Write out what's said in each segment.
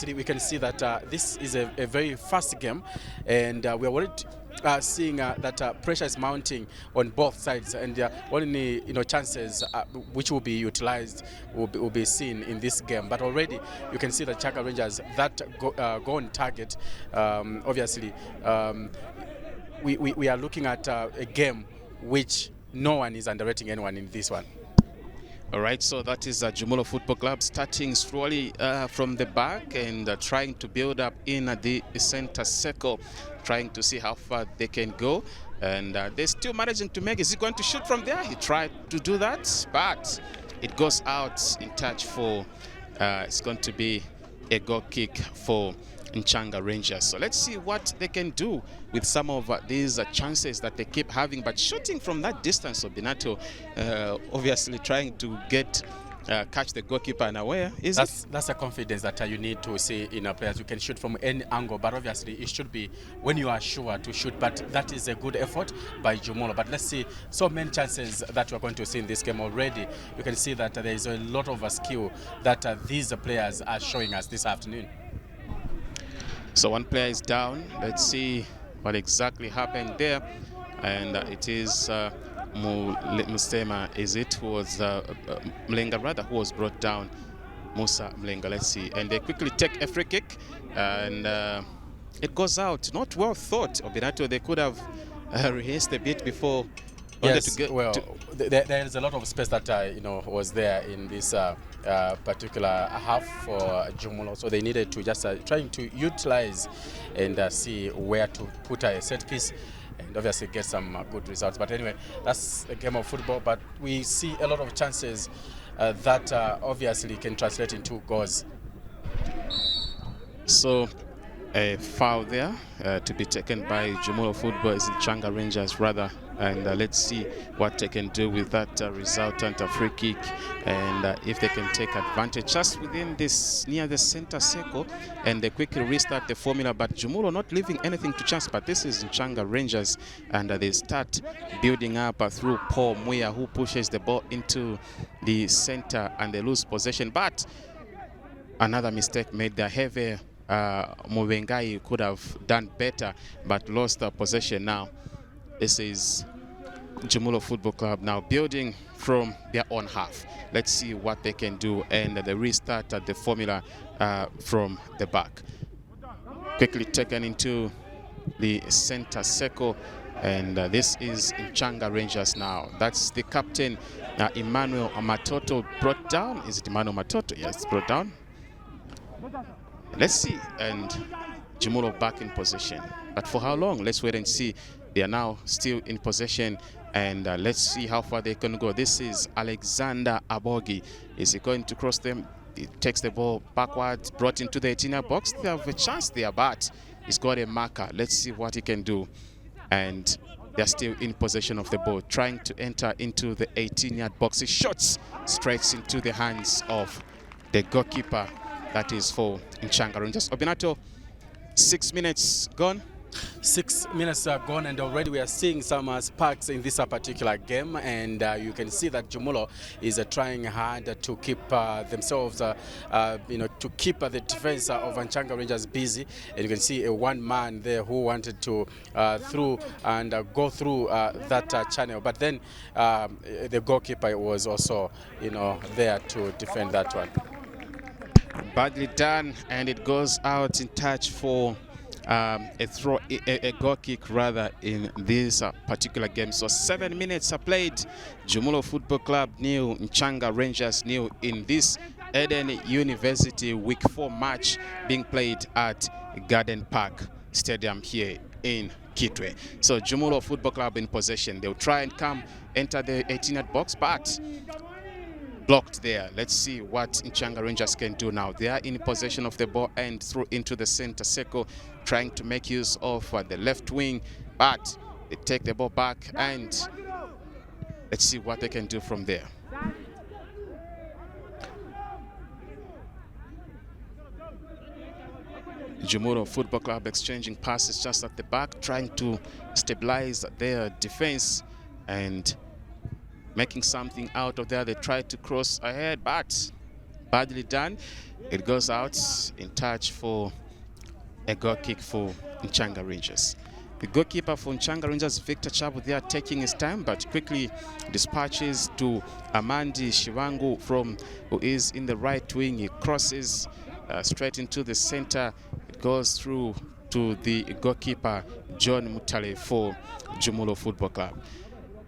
obviously we can see that this is a very fast game, and we are already seeing that pressure is mounting on both sides, and only chances which will be utilized will be seen in this game. But already you can see the Nchanga Rangers that go on target. Obviously, we are looking at a game which no one is underrating anyone in this one. All right, so that is Jumulo Football Club starting slowly from the back and trying to build up in the center circle, trying to see how far they can go. And they're still managing to make. Is he going to shoot from there? He tried to do that, but it goes out in touch for, it's going to be a goal kick for Nchanga Rangers. So let's see what they can do with some of these chances that they keep having. But shooting from that distance, Obinato, obviously trying to get catch the goalkeeper unaware. That's a confidence that you need to see in a player. You can shoot from any angle, but obviously it should be when you are sure to shoot. But that is a good effort by Jumulo. But let's see so many chances that we're going to see in this game already. You can see that there is a lot of skill that these players are showing us this afternoon. So one player is down. Let's see what exactly happened there. And it is Mustema, is it? Who was Mlenga rather, who was brought down. Musa Mlenga, let's see. And they quickly take a free kick. And it goes out. Not well thought, Obinato. They could have rehearsed a bit before. Yes, there is a lot of space that was there in this particular half for Jumulo, so they needed to just trying to utilize and see where to put a set piece and obviously get some good results. But anyway, that's a game of football, but we see a lot of chances that obviously can translate into goals. So a foul there to be taken by Jumulo Football, is Nchanga Rangers rather. And let's see what they can do with that resultant free kick, and if they can take advantage just within this near the center circle, and they quickly restart the formula. But Jumulo not leaving anything to chance. But this is Nchanga Rangers, and they start building up through Paul Muya, who pushes the ball into the center, and they lose possession. But another mistake made there. Heavy Muvengai could have done better, but lost possession now. This is Jumulo Football Club now building from their own half. Let's see what they can do, and they restart the formula from the back. Quickly taken into the center circle, and this is Nchanga Rangers now. That's the captain, Emmanuel Matoto, brought down. Is it Emmanuel Matoto? Yes, brought down. Let's see, and Jumulo back in possession. But for how long? Let's wait and see. They are now still in possession, and let's see how far they can go. This is Alexander Abogi. Is he going to cross them? He takes the ball backwards, brought into the 18-yard box. They have a chance there, but he's got a marker. Let's see what he can do. And they're still in possession of the ball, trying to enter into the 18-yard box. He shoots straight into the hands of the goalkeeper. That is for Nchanga Rangers. Obinato, 6 minutes gone. 6 minutes are gone, and already we are seeing some sparks in this particular game, and you can see that Jumulo is trying hard to keep themselves, to keep the defense of Nchanga Rangers busy. And you can see a one man there who wanted to go through that channel, but then the goalkeeper was also there to defend that one. Badly done, and it goes out in touch for a goal kick rather in this particular game. So 7 minutes are played. Jumulo Football Club nil, Nchanga Rangers nil in this Eden University Week 4 match being played at Garden Park Stadium here in Kitwe. So Jumulo Football Club in possession. They'll try and enter the 18-yard box, but blocked there. Let's see what Nchanga Rangers can do now. They are in possession of the ball and through into the center circle, trying to make use of the left wing, but they take the ball back, and let's see what they can do from there. Jumulo Football Club exchanging passes just at the back, trying to stabilize their defense and making something out of there. They tried to cross ahead, but badly done. It goes out in touch for a goal kick for Nchanga Rangers. The goalkeeper for Nchanga Rangers, Victor Chabu, there taking his time, but quickly dispatches to Amandi Shivangu who is in the right wing. He crosses straight into the center. It goes through to the goalkeeper, John Mutale, for Jumulo Football Club.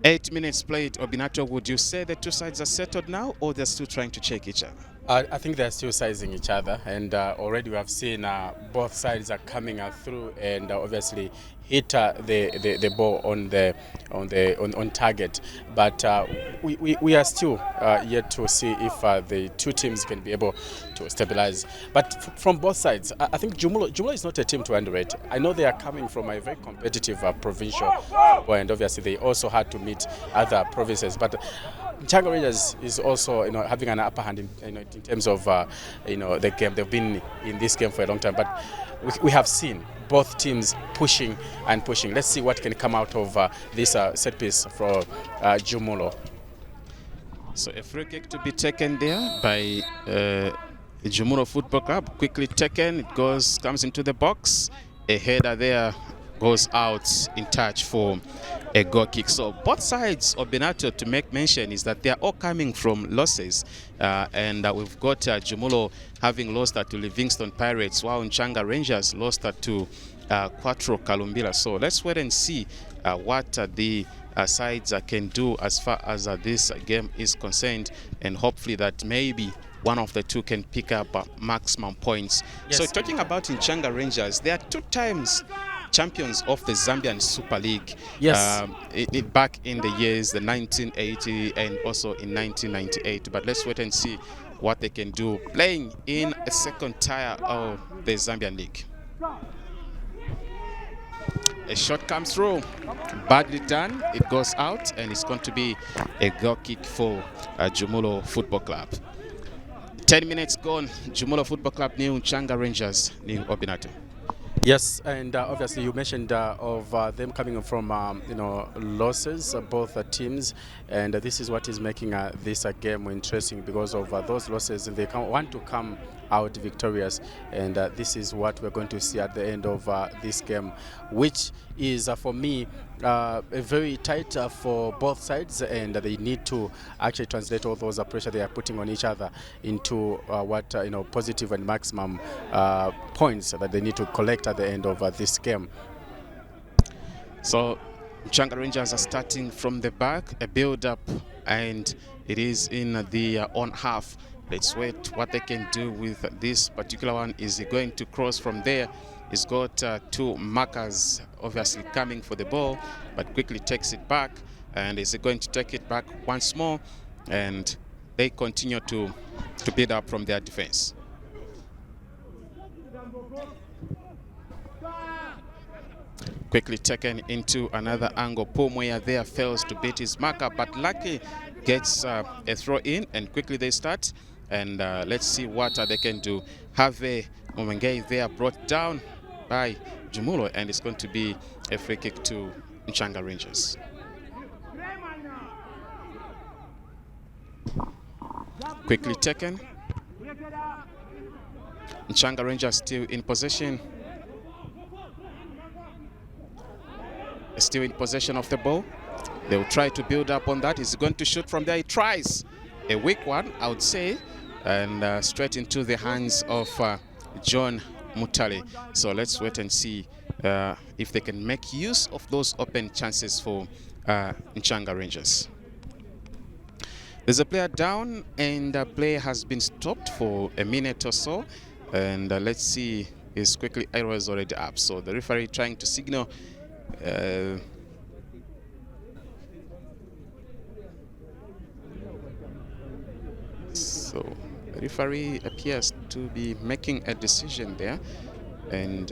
8 minutes played. Obinato, would you say the two sides are settled now, or they're still trying to check each other? I think they're still sizing each other, and already we have seen both sides are coming through, and obviously hit the ball on target. But we are still yet to see if the two teams can be able to stabilize. But from both sides, I think Jumulo is not a team to underrate. I know they are coming from a very competitive provincial, and obviously they also had to meet other provinces. But Nchanga Rangers is also, having an upper hand in terms of, the game. They've been in this game for a long time, but we have seen both teams pushing and pushing. Let's see what can come out of this set piece for Jumulo. So a free kick to be taken there by Jumulo Football Club. Quickly taken. It comes into the box. A header there goes out in touch for a goal kick. So both sides of Benato, to make mention, is that they are all coming from losses, and we've got Jumulo having lost to Livingston Pirates, while Nchanga Rangers lost to Quattro Kalumbila. So let's wait and see what the sides can do as far as this game is concerned, and hopefully that maybe one of the two can pick up maximum points. Yes. So talking about Nchanga Rangers, they are 2 times champions of the Zambian Super League. Yes. Back in the years, the 1980 and also in 1998. But let's wait and see what they can do playing in a second tier of the Zambian League. A shot comes through, badly done. It goes out, and it's going to be a goal kick for Jumulo Football Club. 10 minutes gone. Jumulo Football Club new, Nchanga Rangers new. Obinato. Yes, and obviously you mentioned of them coming from losses, both teams, and this is what is making this game interesting, because of those losses, and they want to come out victorious, and this is what we're going to see at the end of this game, which is for me very tight for both sides, and they need to actually translate all those pressure they are putting on each other into positive and maximum points that they need to collect at the end of this game. So Nchanga Rangers are starting from the back, a build-up, and it is in the on half. Let's wait what they can do with this particular one. Is he going to cross from there? He's got 2 markers obviously coming for the ball, but quickly takes it back. And is he going to take it back once more? And they continue to build up from their defense. Quickly taken into another angle. Pomoya there fails to beat his marker, but Lucky gets a throw in, and quickly they start. And let's see what they can do. Have Momengei there brought down by Jumulo, and it's going to be a free kick to Nchanga Rangers. Quickly taken. Nchanga Rangers still in possession. Still in possession of the ball. They will try to build up on that. He's going to shoot from there. He tries. A weak one, I would say. And straight into the hands of John Mutale. So let's wait and see if they can make use of those open chances for Nchanga Rangers. There's a player down, and the play has been stopped for a minute or so. And let's see, his quickly arrow is already up. So the referee trying to signal. So the referee appears to be making a decision there, and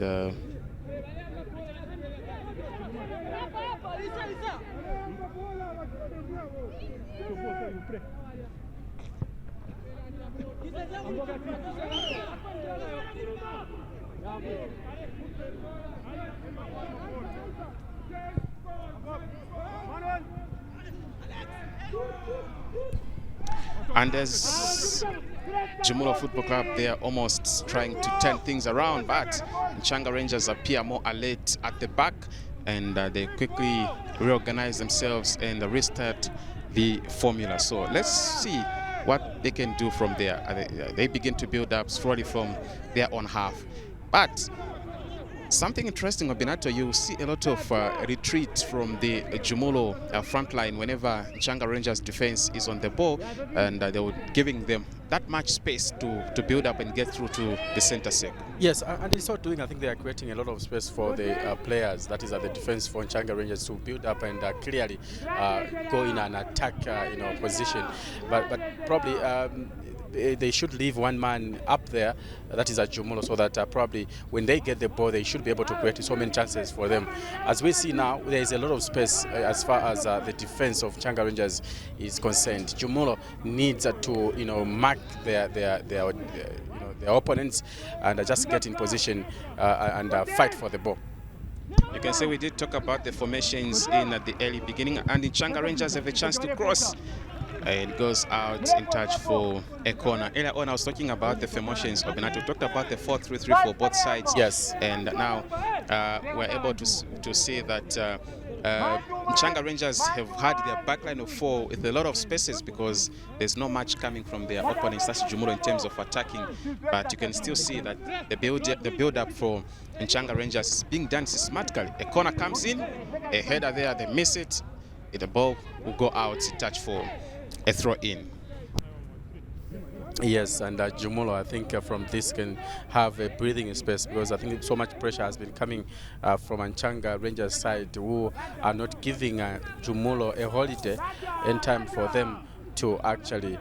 Jumulo Football Club, they are almost trying to turn things around, but Nchanga Rangers appear more alert at the back, and they quickly reorganize themselves and restart the formula. So let's see what they can do from there. They begin to build up slowly from their own half. But something interesting, Obinato, you see a lot of retreat from the Jumulo front line whenever Nchanga Rangers defense is on the ball, and they were giving them that much space to build up and get through to the center circle. Yes, and in so doing, I think they are creating a lot of space for the players, that is at the defense for Nchanga Rangers, to build up and clearly go in and attack position. But probably they should leave one man up there, that is at Jumulo, so that probably when they get the ball, they should be able to create so many chances for them. As we see now, there is a lot of space as far as the defense of Nchanga Rangers is concerned. Jumulo needs to mark their opponents and just get in position and fight for the ball. You can say we did talk about the formations in at the early beginning, and the Nchanga Rangers have a chance to cross. And goes out in touch for a corner. Earlier on, I was talking about the formations. Obinato talked about the 4-3-3 for both sides. Yes. And now we're able to see that Nchanga Rangers have had their backline of 4 with a lot of spaces, because there's not much coming from their opponents, that's Jumulo, in terms of attacking. But you can still see that the build up for Nchanga Rangers is being done systematically. A corner comes in, a header there, they miss it. The ball will go out in touch for a throw in. Yes, and Jumulo, I think from this can have a breathing space, because I think so much pressure has been coming from Nchanga Rangers side, who are not giving Jumulo a holiday in time for them to actually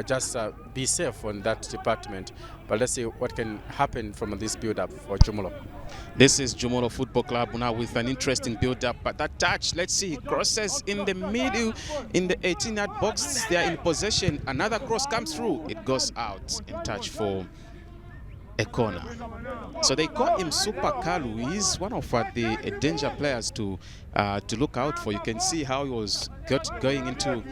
just be safe on that department. But let's see what can happen from this build-up for Jumulo. This is Jumulo Football Club now with an interesting build-up. But that touch, let's see, crosses in the middle, in the 18-yard box. They are in possession. Another cross comes through. It goes out in touch for a corner. So they call him Super Kalu. He's one of the danger players to look out for. You can see how he was going into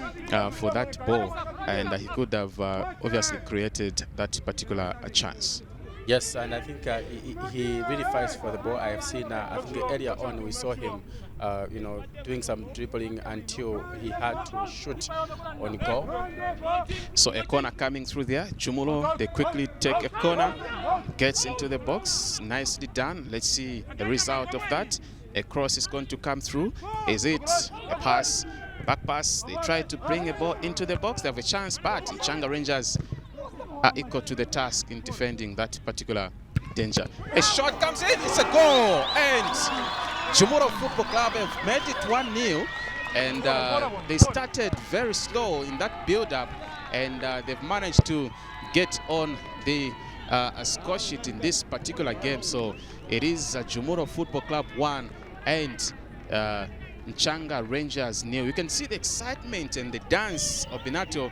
for that ball, and he could have obviously created that particular chance. Yes, and I think he really fights for the ball. I have seen, I think earlier on we saw him, doing some dribbling until he had to shoot on goal. So a corner coming through there. Jumulo, they quickly take a corner, gets into the box. Nicely done. Let's see the result of that. A cross is going to come through. Is it a pass? Back pass. They try to bring a ball into the box. They have a chance, but Nchanga Rangers are equal to the task in defending that particular danger. A shot comes in, it's a goal, and Jumulo Football Club have made it 1-0, and they started very slow in that build-up, and they've managed to get on the score sheet in this particular game. So it is Jumulo Football Club 1 and Nchanga Rangers 0. You can see the excitement and the dance of Binato.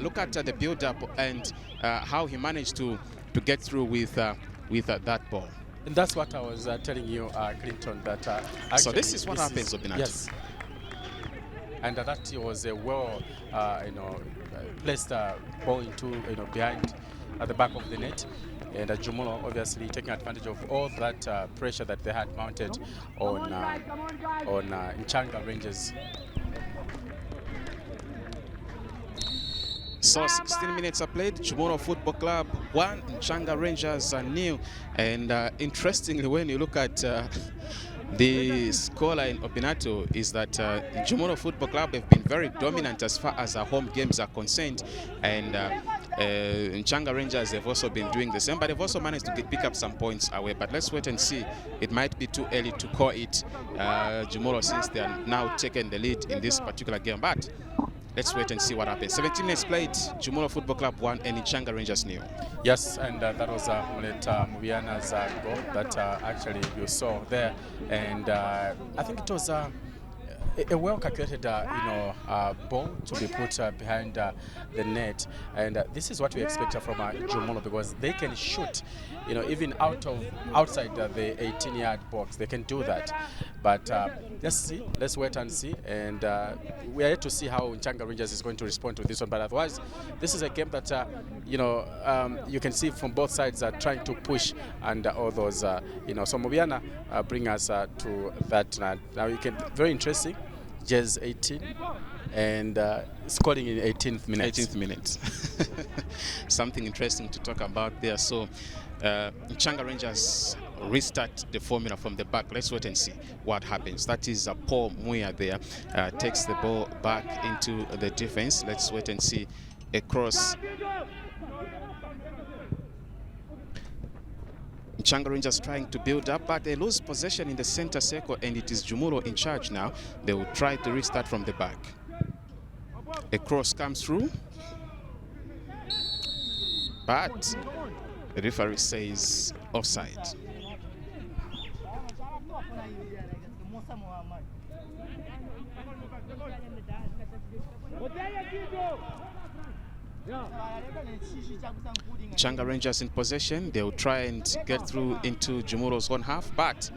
Look at the build-up and how he managed to get through with that ball. And that's what I was telling you, Clinton, that so this is what happens, Obinato. Yes. And that was a well, placed ball into, behind at the back of the net. And Jumulo obviously taking advantage of all that pressure that they had mounted on Nchanga Rangers. So 16 minutes are played. Jumulo Football Club 1, Nchanga Rangers 0. And interestingly, when you look at the scoreline, Obinato, is that Jumulo Football Club have been very dominant as far as our home games are concerned. And Nchanga Rangers have also been doing the same, but they've also managed to pick up some points away. But let's wait and see. It might be too early to call it Jumulo, since they are now taking the lead in this particular game. But let's wait and see what happens. 17 minutes played, Jumulo Football Club 1 and Nchanga Rangers 0. Yes, and that was Mulet Mubiana's goal that actually you saw there. And I think it was a well-calculated, ball to be put behind the net. And this is what we expect from Jumulo, because they can shoot, even outside the 18-yard box. They can do that. But let's wait and see, and we are yet to see how Nchanga Rangers is going to respond to this one. But otherwise, this is a game that you can see from both sides are trying to push, and all those so Mobiana bring us to that now. You can very interesting. Jazz 18 and scoring in 18th minute. 18th minute. Something interesting to talk about there. So Nchanga Rangers restart the formula from the back. Let's wait and see what happens. That is Paul Muya there. Takes the ball back into the defense. Let's wait and see a cross. Nchanga Rangers trying to build up, but they lose possession in the center circle, and it is Jumulo in charge now. They will try to restart from the back. A cross comes through, but the referee says offside. Nchanga Rangers in possession. They'll try and get through into Jumulo's own half, but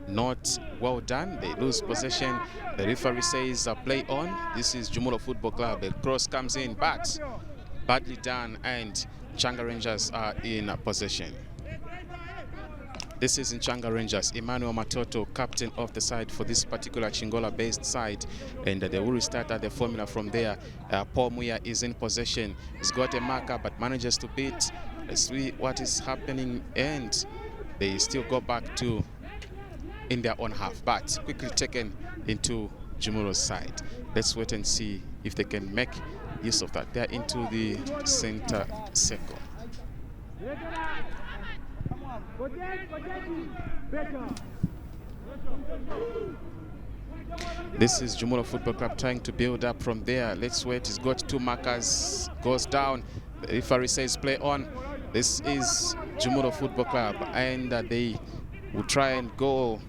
not well done. They lose possession. The referee says play on. This is Jumulo Football Club. A cross comes in, but badly done, and Nchanga Rangers are in possession. This is Nchanga Rangers. Emmanuel Matoto, captain of the side for this particular Chingola-based side, and they will restart at the formula from there. Paul Muya is in possession. He's got a marker, but manages to beat. Let's see what is happening, and they still go back to in their own half, but quickly taken into Jumulo's side. Let's wait and see if they can make use of that. They're into the center circle. This is Jumulo Football Club trying to build up from there. Let's wait. He's got two markers. Goes down. The referee says play on. This is Jumulo Football Club, and they will try and go.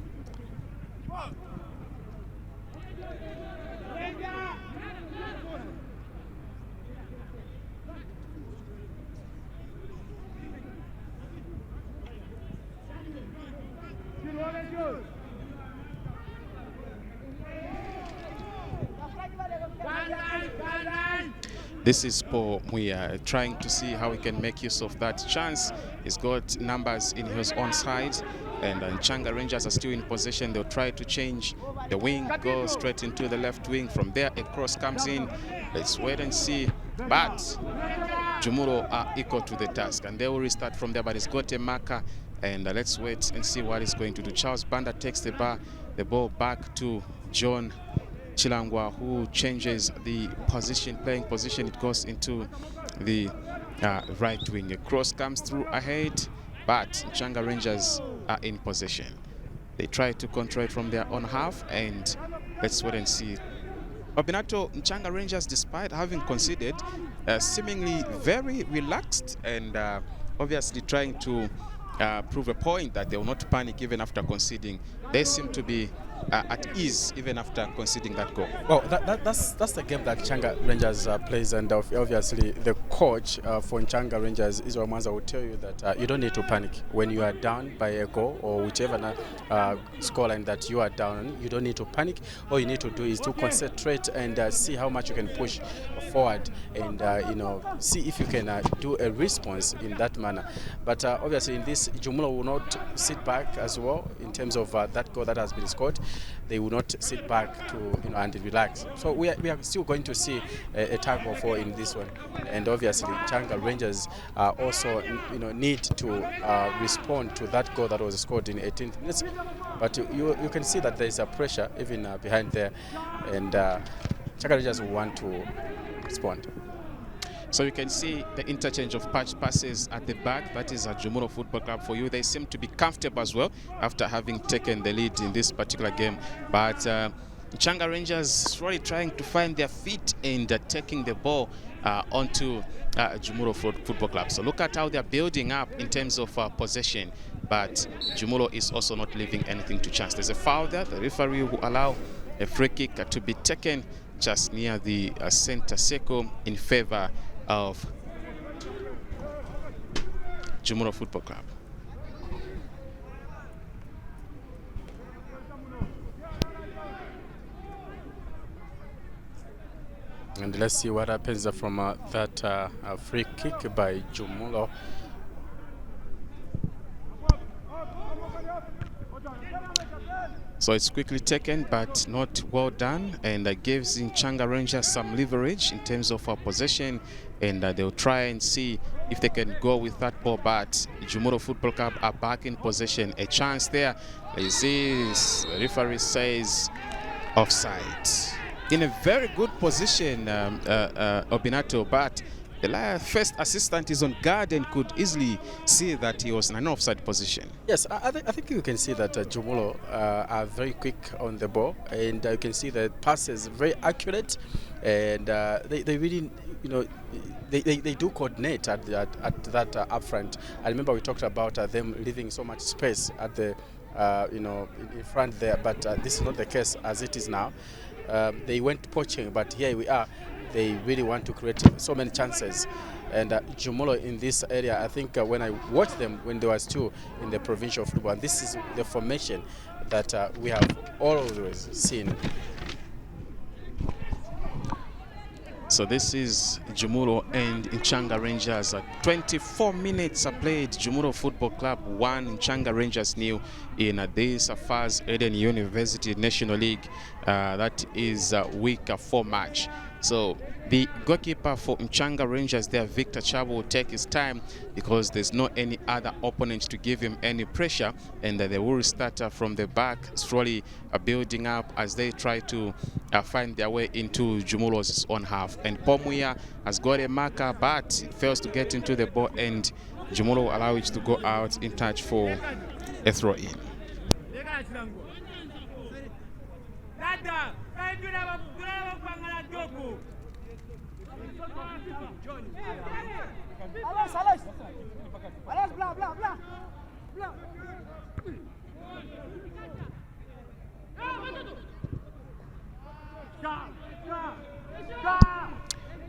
This is Paul Muya trying to see how he can make use of that chance. He's got numbers in his own side, and Nchanga Rangers are still in possession. They'll try to change the wing, go straight into the left wing. From there, a cross comes in. Let's wait and see. But Jumulo are equal to the task, and they will restart from there. But he's got a marker, and let's wait and see what he's going to do. Charles Banda takes the ball back to John Chilangwa, who changes the playing position. It goes into the right wing. A cross comes through ahead, but Nchanga Rangers are in possession. They try to control it from their own half, and let's wait and see. Obinato, Nchanga Rangers, despite having conceded, seemingly very relaxed and obviously trying to prove a point that they will not panic even after conceding. They seem to be at ease even after conceding that goal. Well, that's the game that Nchanga Rangers plays, and obviously the coach for Nchanga Rangers, Israel Mwanza, will tell you that you don't need to panic when you are down by a goal or whichever scoreline that you are down. You don't need to panic. All you need to do is to concentrate and see how much you can push forward, and see if you can do a response in that manner. But obviously in this, Jumulo will not sit back as well in terms of that goal that has been scored. They will not sit back to and relax. So we are still going to see a tug of war in this one, and obviously Nchanga Rangers also need to respond to that goal that was scored in 18th minutes. But you can see that there is a pressure even behind there, and Nchanga Rangers will want to respond. So you can see the interchange of patch passes at the back. That is a Jumulo Football Club for you. They seem to be comfortable as well after having taken the lead in this particular game. But Nchanga Rangers slowly trying to find their feet and taking the ball onto Jumulo Football Club. So look at how they're building up in terms of possession. But Jumulo is also not leaving anything to chance. There's a foul there. The referee will allow a free kick to be taken just near the center circle in favor of Jumulo Football Club. And let's see what happens from that free kick by Jumulo. So it's quickly taken, but not well done, and gives Nchanga Rangers some leverage in terms of possession, and they'll try and see if they can go with that ball. But Jumulo Football Club are back in possession. A chance there. The referee says offside. In a very good position, Obinato, but the first assistant is on guard and could easily see that he was in an offside position. Yes, I think you can see that Jumulo are very quick on the ball, and you can see the passes very accurate, and they really, you know, they do coordinate at that up front. I remember we talked about them leaving so much space at the you know, in front there, but this is not the case as it is now. They went poaching, but here we are. They really want to create so many chances. And Jumulo in this area, I think when I watched them when they were still in the provincial football, and this is the formation that we have always seen. So this is Jumulo and Nchanga Rangers. 24 minutes are played. Jumulo Football Club 1, Nchanga Rangers nil in this Fars Eden University National League. That is week 4 match. So the goalkeeper for Nchanga Rangers there, Victor Chabo, will take his time because there's no any other opponent to give him any pressure, and they will start from the back, slowly building up as they try to find their way into Jumulo's own half. And Pomuya has got a marker, but fails to get into the ball, and Jumulo allow it to go out in touch for a throw in.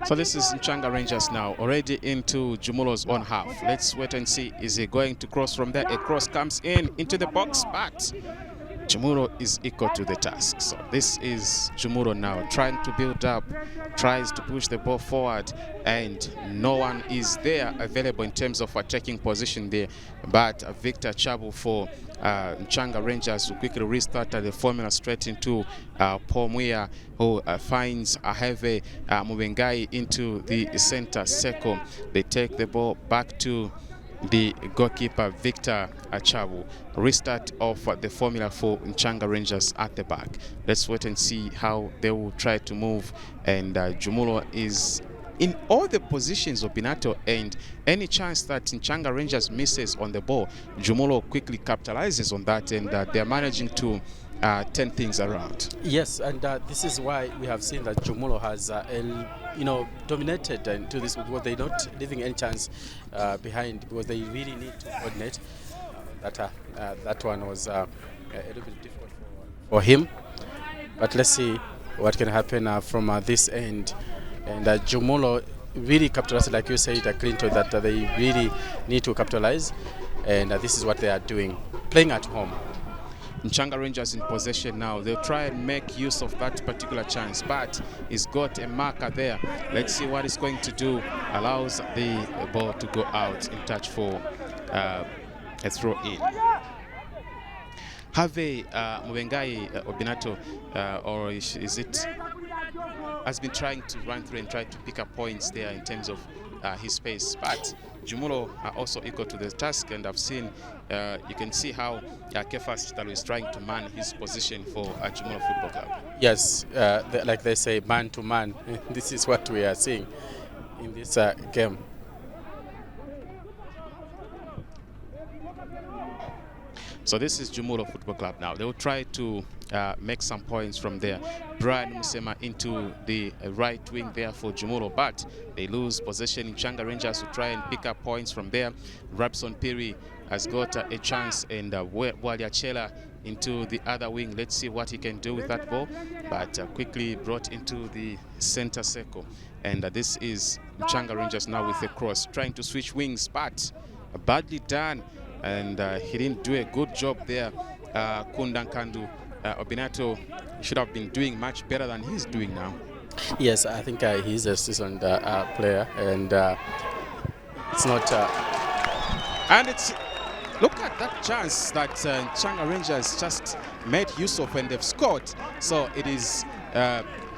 So this is Nchanga Rangers now, already into Jumulo's own half. Let's wait and see. Is he going to cross from there? A cross comes in into the box, but Jumulo is equal to the task. So this is Jumulo now trying to build up, tries to push the ball forward, and no one is there available in terms of attacking position there. But Victor Chabo for Nchanga Rangers will quickly restart the formula straight into Paul Muya, who finds a heavy Mubengai into the center circle. They take the ball back to the goalkeeper Victor Achabu. Restart of the formula for Nchanga Rangers at the back. Let's wait and see how they will try to move. And Jumulo is in all the positions of Binato, and any chance that Nchanga Rangers misses on the ball, Jumulo quickly capitalizes on that, and they're managing to turn things around. Yes, and this is why we have seen that Jumulo has, dominated into this, because they're not leaving any chance behind, because they really need to coordinate. That one was a little bit difficult for him, but let's see what can happen from this end. And Jumulo really capitalized, like you said, Clinton, that they really need to capitalize, and this is what they are doing, playing at home. Nchanga Rangers in possession now. They'll try and make use of that particular chance, but he's got a marker there. Let's see what he's going to do. Allows the ball to go out in touch for a throw in. Have Mubengai Obinato, or is it, has been trying to run through and try to pick up points there in terms of his pace, but Jumulo are also equal to the task, and I've seen, you can see how Kefas Chitalo is trying to man his position for Jumulo Football Club. Yes, like they say, man to man. This is what we are seeing in this game. So this is Jumulo Football Club now. They will try to make some points from there. Brian Musema into the right wing there for Jumulo, but they lose possession. Nchanga Rangers will try and pick up points from there. Rabson Piri has got a chance, and Waliachela into the other wing. Let's see what he can do with that ball, but quickly brought into the center circle. And this is Nchanga Rangers now with a cross, trying to switch wings, but badly done. And he didn't do a good job there. Kundankandu Obinato should have been doing much better than he's doing now. Yes, I think he's a seasoned player, and it's not. And it's look at that chance that Nchanga Rangers just made use of when they've scored. So it is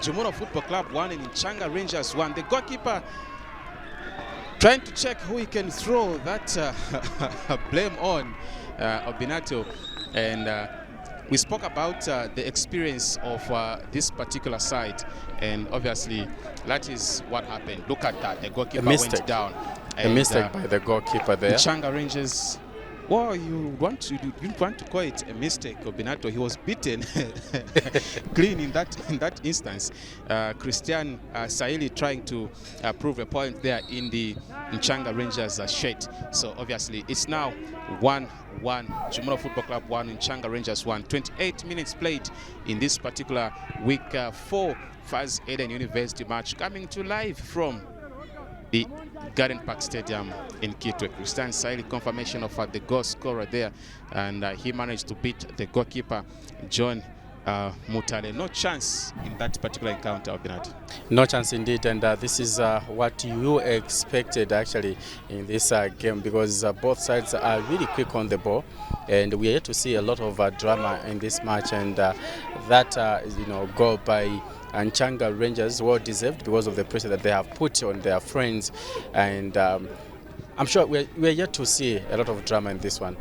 Jumulo Football Club 1 and Nchanga Rangers 1. The goalkeeper trying to check who he can throw that blame on, Obinato. And we spoke about the experience of this particular side, and obviously that is what happened. Look at that, the goalkeeper went down. A mistake by the goalkeeper there. Nchanga Rangers, well, you want to call it a mistake, Obinato. He was beaten clean in that instance. Christian Saili trying to prove a point there in the Nchanga Rangers shed. So obviously it's now 1-1. Jumulo Football Club 1, Nchanga Rangers 1. 28 minutes played in this particular week 4 Faz Eden University match, coming to live from the Garden Park Stadium in Kitwe. Christian Saili, confirmation of the goal scorer there, and he managed to beat the goalkeeper John Mutale. No chance in that particular encounter, Obinat. No chance indeed, and this is what you expected actually in this game, because both sides are really quick on the ball, and we are yet to see a lot of drama in this match, and that goal by Nchanga Rangers, well deserved because of the pressure that they have put on their friends, and I'm sure we're yet to see a lot of drama in this one.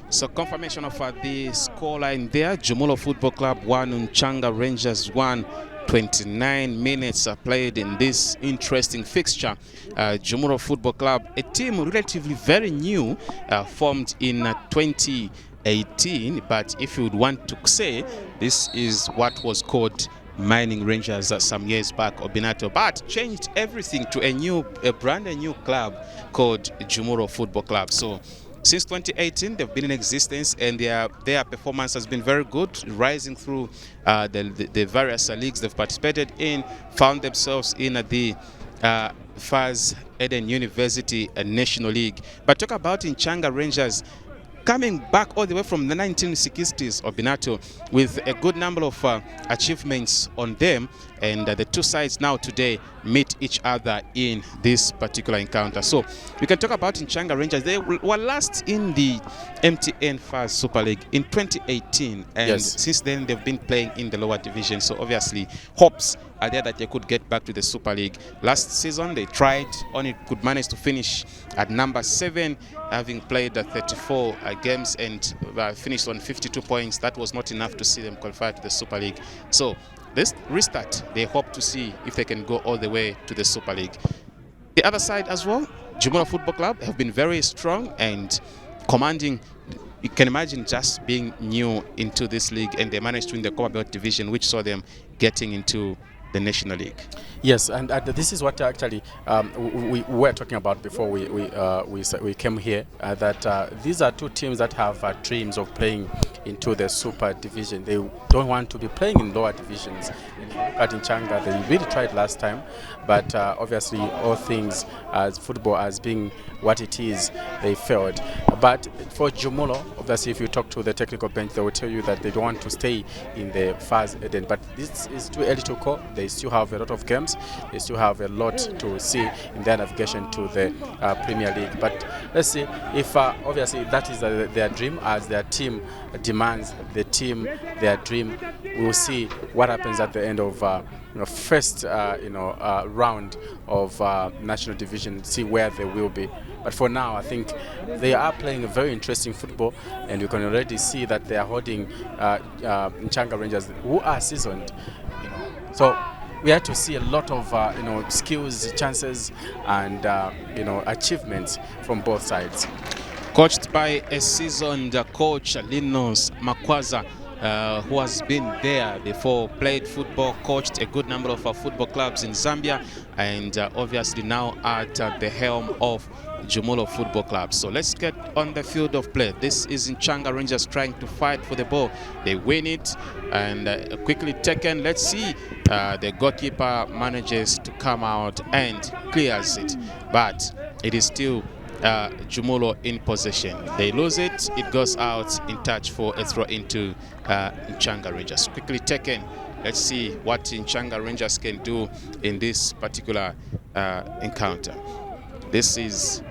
So confirmation of the scoreline there: Jumulo Football Club 1, Nchanga Rangers 1. 29 minutes are played in this interesting fixture. Jumulo Football Club, a team relatively very new, formed in 2018, but if you would want to say, this is what was called Mining Rangers some years back, Obinato, but changed everything to a brand new club called Jumulo Football Club. So since 2018, they've been in existence, and their performance has been very good, rising through the various leagues they've participated in, found themselves in the Faz Eden University National League. But talk about Nchanga Rangers, coming back all the way from the 1960s, Obinato, with a good number of achievements on them, and the two sides now today meet each other in this particular encounter. So we can talk about Nchanga Rangers. They were last in the MTN Faz Super League in 2018, and yes, since then they've been playing in the lower division. So obviously hopes are there that they could get back to the Super League. Last season they tried, only could manage to finish at number 7, having played 34 games and finished on 52 points. That was not enough to see them qualify to the Super League. So this restart, they hope to see if they can go all the way to the Super League. The other side as well, Jumulo Football Club have been very strong and commanding. You can imagine just being new into this league, and they managed to win the Commonwealth Division, which saw them getting into the National League. Yes, and this is what actually we were talking about before we came here, that these are two teams that have dreams of playing into the Super Division. They don't want to be playing in lower divisions. At Nchanga, they really tried last time, but obviously all things as football as being what it is, they failed. But for Jumulo, obviously if you talk to the technical bench, they will tell you that they don't want to stay in the Faz Eden, but this is too early to call. They still have a lot of games, they still have a lot to see in their navigation to the Premier League. But let's see if obviously that is their dream, as their team demands their dream. We'll see what happens at the end of first round of national division, see where they will be. But for now, I think they are playing a very interesting football, and you can already see that they are holding Nchanga Rangers, who are seasoned. So we had to see a lot of skills, chances, and achievements from both sides. Coached by a seasoned coach, Linus Makwaza, who has been there before, played football, coached a good number of football clubs in Zambia, and obviously now at the helm of Jumulo Football Club. So let's get on the field of play. This is Nchanga Rangers trying to fight for the ball. They win it and quickly taken. Let's see, the goalkeeper manages to come out and clears it, but it is still Jumulo in possession. They lose it, it goes out in touch for a throw into Nchanga Rangers. Quickly taken Let's see what Nchanga Rangers can do in this particular encounter. This is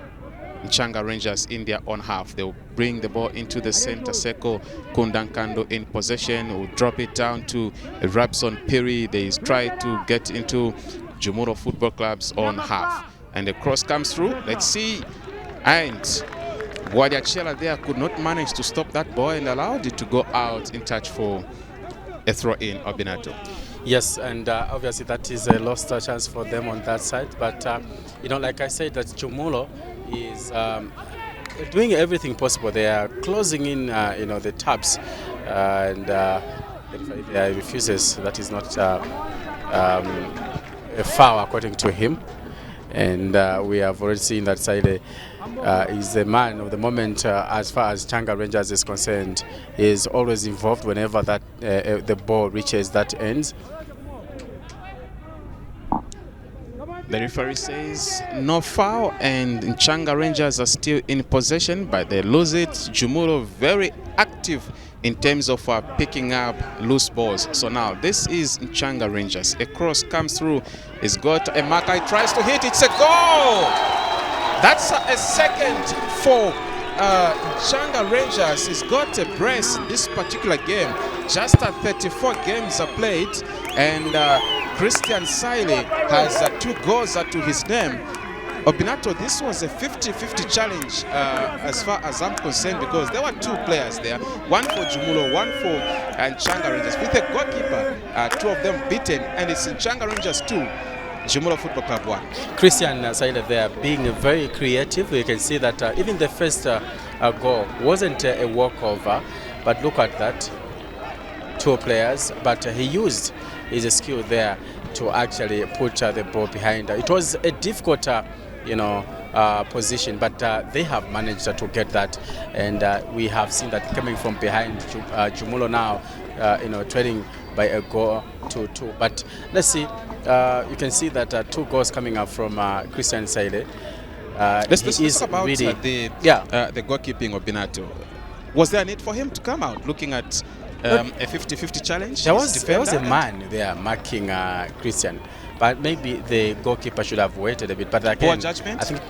Nchanga Rangers in their own half. They'll bring the ball into the center circle. Kundankando in possession will drop it down to Rabson Piri. They try to get into Jumulo Football Club's own half. And the cross comes through. Let's see. And Guadiachela there could not manage to stop that ball and allowed it to go out in touch for a throw-in, Obinato. Yes, and obviously that is a lost chance for them on that side. But, you know, like I said, that Jumulo is doing everything possible. They are closing in, you know, the tabs. And if he refuses, that is not a foul according to him. And we have already seen that side is the man of the moment as far as Nchanga Rangers is concerned. He is always involved whenever that the ball reaches that end. The referee says no foul, and Nchanga Rangers are still in possession, but they lose it. Jumulo very active in terms of picking up loose balls. So now this is Nchanga Rangers. A cross comes through. He's got a marker. He tries to hit. It's a goal. That's a second for Nchanga Rangers. He's got a brace this particular game. Just 34 games are played, and Christian Saile has 2 goals to his name. Obinato, this was a 50-50 challenge as far as I'm concerned, because there were 2 players there, one for Jumulo, one for Nchanga Rangers. With the goalkeeper, 2 of them beaten, and it's Nchanga Rangers 2, Jumulo Football Club 1. Christian Saile there being very creative. You can see that even the first goal wasn't a walkover, but look at that. 2 players, but he used his skill there to actually put the ball behind. It was a difficult, you know, position, but they have managed to get that, and we have seen that coming from behind. Jumulo now, you know, trailing by a goal to 2. But let's see. You can see that 2 goals coming up from Christian Saile. Let's talk about really, the goalkeeping of Binato. Was there a need for him to come out looking at a 50-50 challenge? There was a man there marking Christian, but maybe the goalkeeper should have waited a bit. But again, poor judgment? I think.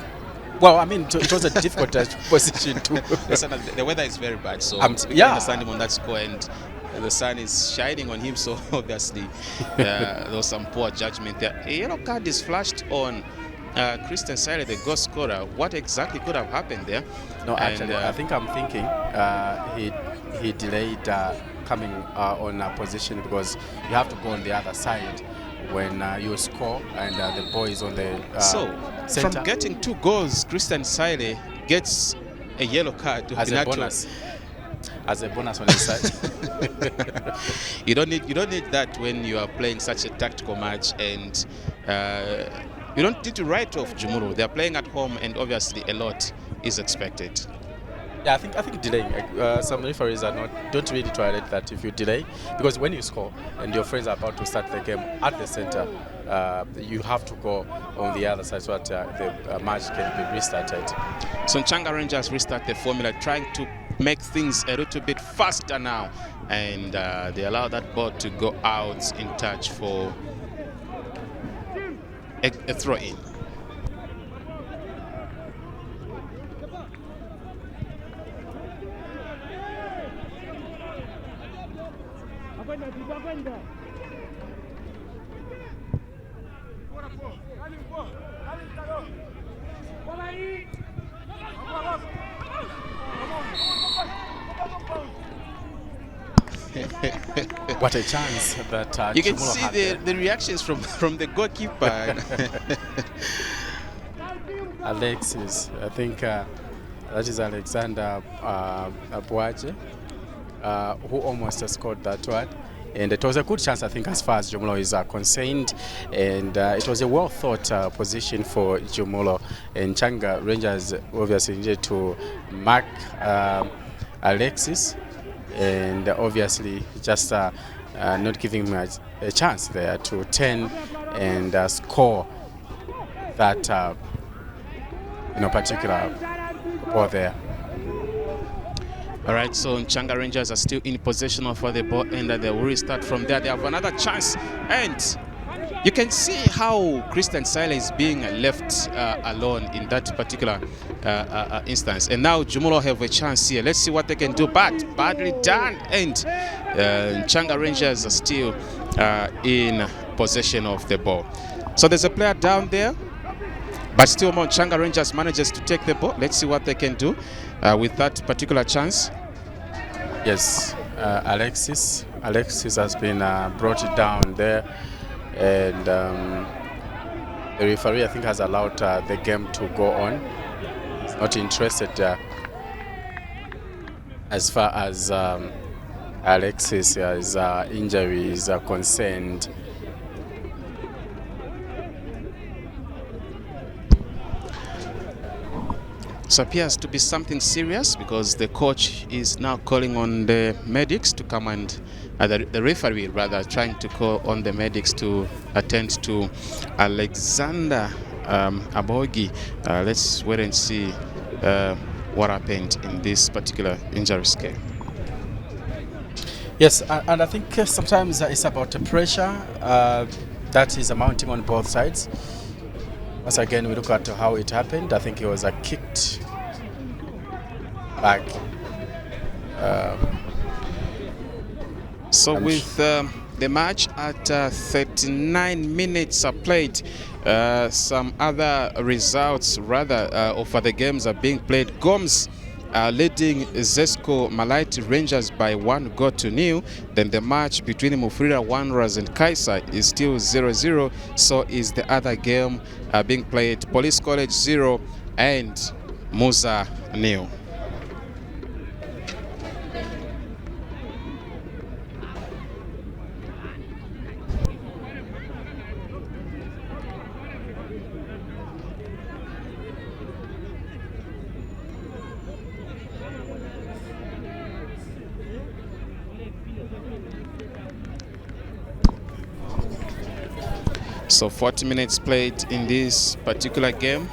Well, I mean, it was a difficult position too. Listen, the weather is very bad, so we yeah, understand him on that score, and the sun is shining on him, so obviously there was some poor judgment there. A yellow card is flashed on Christian Saile, the goal scorer. What exactly could have happened there? No, actually, I think I'm thinking he delayed coming on a position, because you have to go on the other side when you score and the ball is on the center. From getting 2 goals, Christian Saile gets a yellow card to as a bonus. As a bonus on his side. You don't need that when you are playing such a tactical match, and you don't need to write off Jumulo. They are playing at home, and obviously a lot is expected. Yeah, I think delaying. Some referees don't really tolerate that if you delay, because when you score and your friends are about to start the game at the center, you have to go on the other side so that the match can be restarted. So Nchanga Rangers restart the formula, trying to make things a little bit faster now, and they allow that ball to go out in touch for a throw-in. What a chance that you can see the reactions from the goalkeeper. Alexis, I think that is Alexander Boache, who almost scored that one. And it was a good chance, I think, as far as Jumulo is concerned. And it was a well-thought position for Jumulo. And Nchanga Rangers obviously needed to mark Alexis, and obviously just not giving him a chance there to turn and score that particular ball there. All right, so Nchanga Rangers are still in possession of the ball, and they will restart from there. They have another chance, and you can see how Christian Sile is being left alone in that particular instance. And now Jumulo have a chance here. Let's see what they can do, but badly done, and Nchanga Rangers are still in possession of the ball. So there's a player down there, but still Nchanga Rangers manages to take the ball. Let's see what they can do with that particular chance. Yes, Alexis has been brought down there, and the referee, I think, has allowed the game to go on. He's not interested as far as Alexis' injury is concerned. So appears to be something serious, because the coach is now calling on the medics to come, and the referee rather trying to call on the medics to attend to Alexander Abogi. Let's wait and see what happened in this particular injury scale. Yes, and I think sometimes it's about the pressure that is mounting on both sides. Once again, we look at how it happened. I think it was kicked back. So with the match at 39 minutes played, some other results rather of the games are being played. Gomes leading Zesco Malaiti Rangers by 1-0. Then the match between Mufulira Wanderers and Kaisa is still 0-0. So is the other game being played. Police College 0 and Musa 0. So 40 minutes played in this particular game.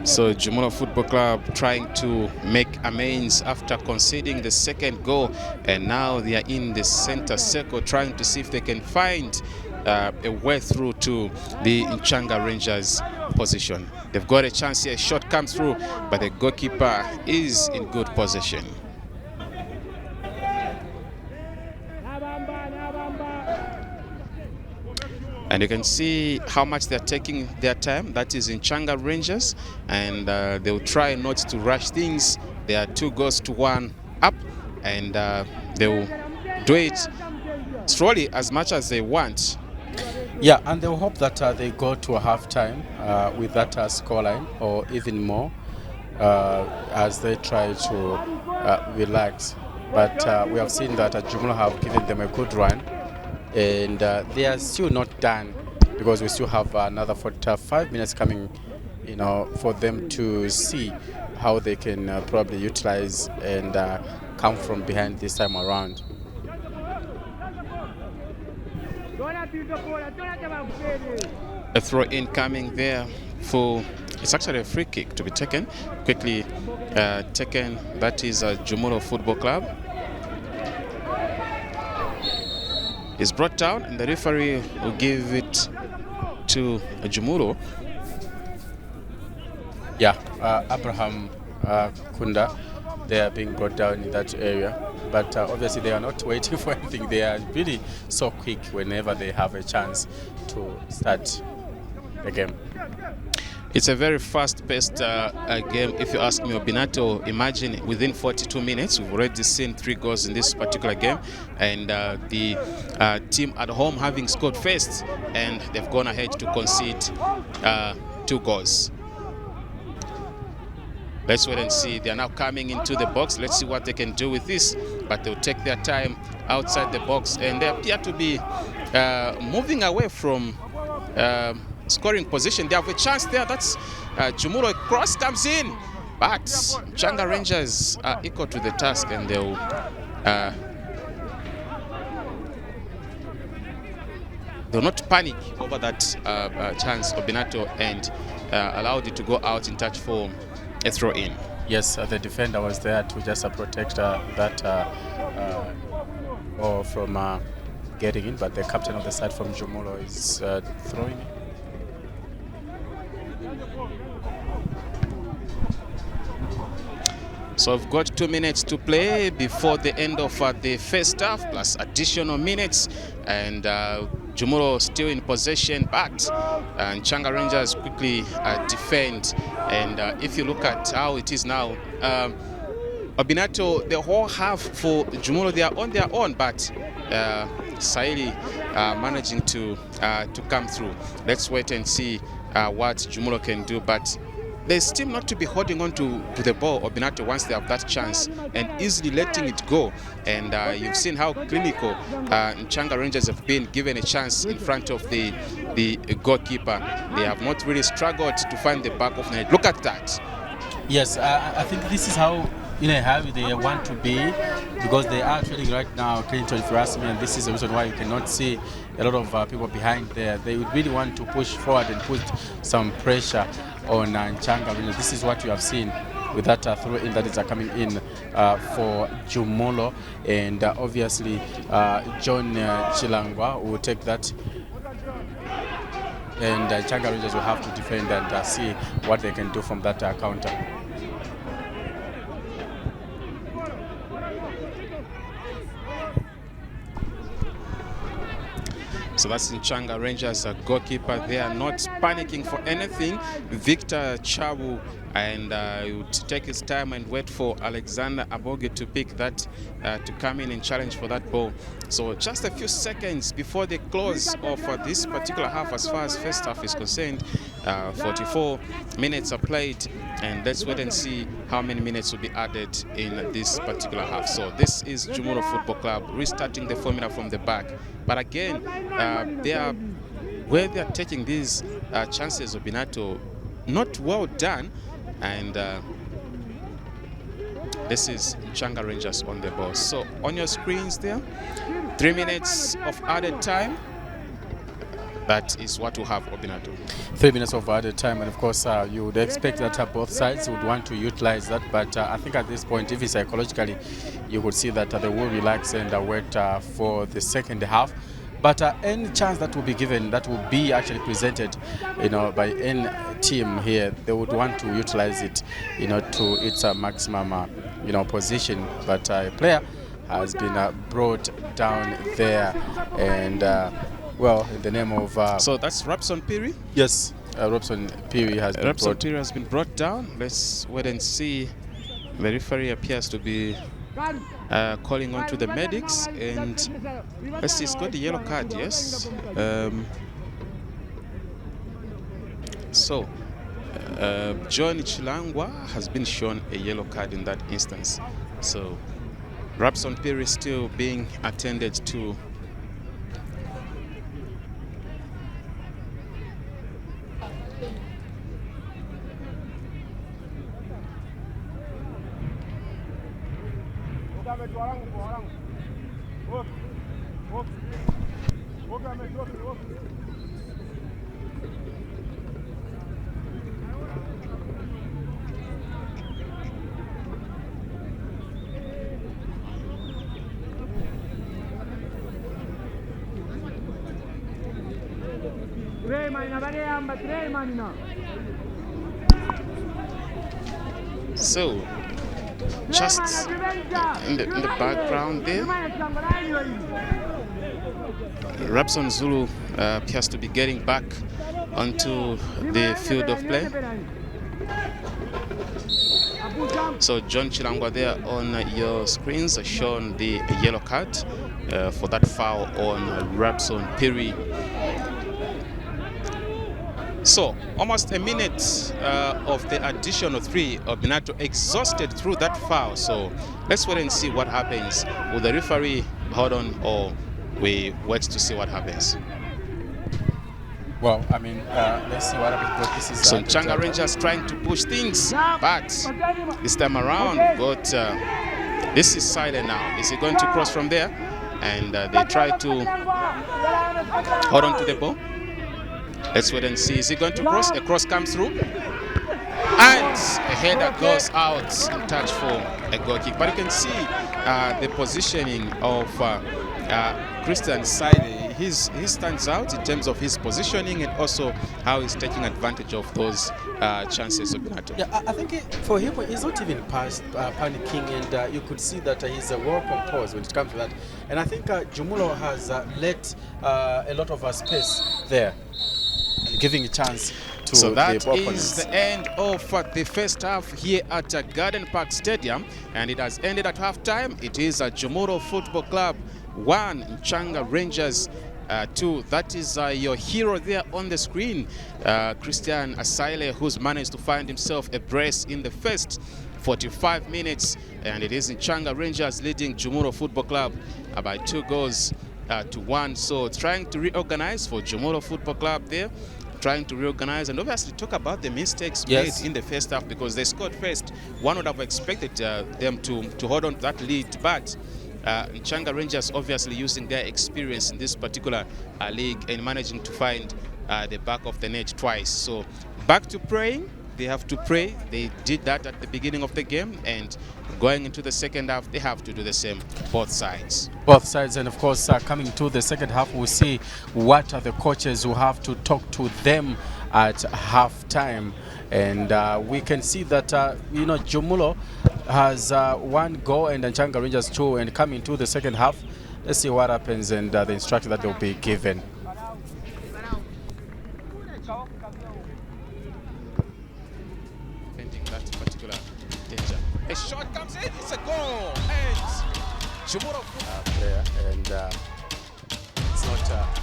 So Jumulo Football Club trying to make amends after conceding the second goal, and now they are in the center circle trying to see if they can find a way through to the Nchanga Rangers position. They've got a chance here. A shot comes through, but the goalkeeper is in good position. And you can see how much they're taking their time. That is Nchanga Rangers, and they'll try not to rush things. They are 2-1 up, and they'll do it slowly as much as they want. Yeah, and they'll hope that they go to a half-time with that scoreline or even more as they try to relax. But we have seen that Jumulo have given them a good run, and they are still not done, because we still have another 45 minutes coming, you know, for them to see how they can probably utilize and come from behind this time around. A throw in coming there for, it's actually a free kick to be taken, quickly taken. That is Jumulo Football Club. Is brought down, and the referee will give it to Jumulo. Yeah, Abraham Kunda, they are being brought down in that area. But obviously they are not waiting for anything. They are really so quick whenever they have a chance to start the game. It's a very fast-paced game, if you ask me, Obinato. Imagine within 42 minutes, we've already seen 3 goals in this particular game, and the team at home having scored first, and they've gone ahead to concede 2 goals. Let's wait and see. They are now coming into the box. Let's see what they can do with this, but they'll take their time outside the box, and they appear to be moving away from scoring position. They have a chance there. That's Jumulo. Cross comes in, but Nchanga Rangers are equal to the task, and they'll they'll not panic over that chance, Obinato, and allowed it to go out in touch for a throw-in. Yes, the defender was there to just protect that ball from getting in, but the captain of the side from Jumulo is throwing it. So we've got 2 minutes to play before the end of the first half, plus additional minutes, and Jumulo still in possession, but Nchanga Rangers quickly defend. And if you look at how it is now, Obinato, the whole half for Jumulo, they are on their own, but Saili managing to come through. Let's wait and see what Jumulo can do, but they seem not to be holding on to the ball, Obinato, once they have that chance and easily letting it go. And you've seen how clinical Nchanga Rangers have been given a chance in front of the goalkeeper. They have not really struggled to find the back of the net. Look at that. Yes, I think this is how how they want to be, because they are training right now, Clinton, if you ask me, and this is the reason why you cannot see a lot of people behind there. They would really want to push forward and put some pressure on Nchanga. This is what you have seen with that throw-in that is coming in for Jumulo, and obviously John Chilangwa will take that, and Nchanga Rangers will have to defend and see what they can do from that counter. So that's Nchanga Rangers goalkeeper. They are not panicking for anything. Victor Chabu, and he would take his time and wait for Alexander Aboge to pick that, to come in and challenge for that ball. So just a few seconds before the close of this particular half, as far as first half is concerned, 44 minutes are played, and let's wait and see how many minutes will be added in this particular half. So this is Jumulo Football Club restarting the formula from the back. But again, where they are taking these chances of Obinato, not well done, and this is Nchanga Rangers on the ball. So on your screens there, 3 minutes of added time. That is what will have Obinato. 3 minutes of added time, and of course you would expect that both sides would want to utilize that, but I think at this point, even psychologically, you could see that they will relax and wait for the second half. But any chance that will be given, that will be actually presented, by any team here, they would want to utilize it, to its maximum, position. But a player has been brought down there, and well, in the name of... so that's Robson Piri? Yes, Robson Piri has been brought down. Let's wait and see. The referee appears to be calling on to the medics, and let's see, he's got a yellow card, yes. So John Chilangwa has been shown a yellow card in that instance. So Robson Piri is still being attended to. So just in the background there, Robson Zulu appears to be getting back onto the field of play. So John Chilangwa there on your screens has shown the yellow card for that foul on Robson Piri. So almost a minute of the additional 3, Obinato exhausted through that foul. So let's wait and see what happens. Will the referee hold on, or we wait to see what happens? Well, I mean, let's see what happens. This is, so Nchanga Rangers trying to push things, but this time around, got this is silent now. Is he going to cross from there? And they try to Hold on to the ball. Let's wait and see. Is he going to cross? A cross comes through. And a header goes out in touch for a goal kick. But you can see the positioning of Christian Saide. He stands out in terms of his positioning and also how he's taking advantage of those chances of Binato. Yeah, I think for him, he's not even panicking, and you could see that he's well composed when it comes to that. And I think Jumulo has let a lot of space there, giving a chance to so that the opponents. is the end of the first half here at Garden Park Stadium, and it has ended at halftime. It is a Jumulo Football Club 1, Nchanga Rangers 2. That is your hero there on the screen, Christian Saide, who's managed to find himself a brace in the first 45 minutes, and it is Nchanga Rangers leading Jumulo Football Club by 2 goals to 1. So trying to reorganize for Jumulo Football Club there, trying to reorganize and obviously talk about the mistakes made in the first half, because they scored first. One would have expected them to hold on to that lead, but Nchanga Rangers obviously using their experience in this particular league and managing to find the back of the net twice. So back to praying. They have to pray. They did that at the beginning of the game, and going into the second half, they have to do the same, both sides. Both sides, and of course, coming to the second half, we'll see what are the coaches who have to talk to them at halftime. And we can see that, Jumulo has 1 goal and Nchanga Rangers 2, and coming to the second half, let's see what happens and the instruction that they'll be given. That particular danger. A shot comes in, it's a goal, and Jumulo player, and it's not.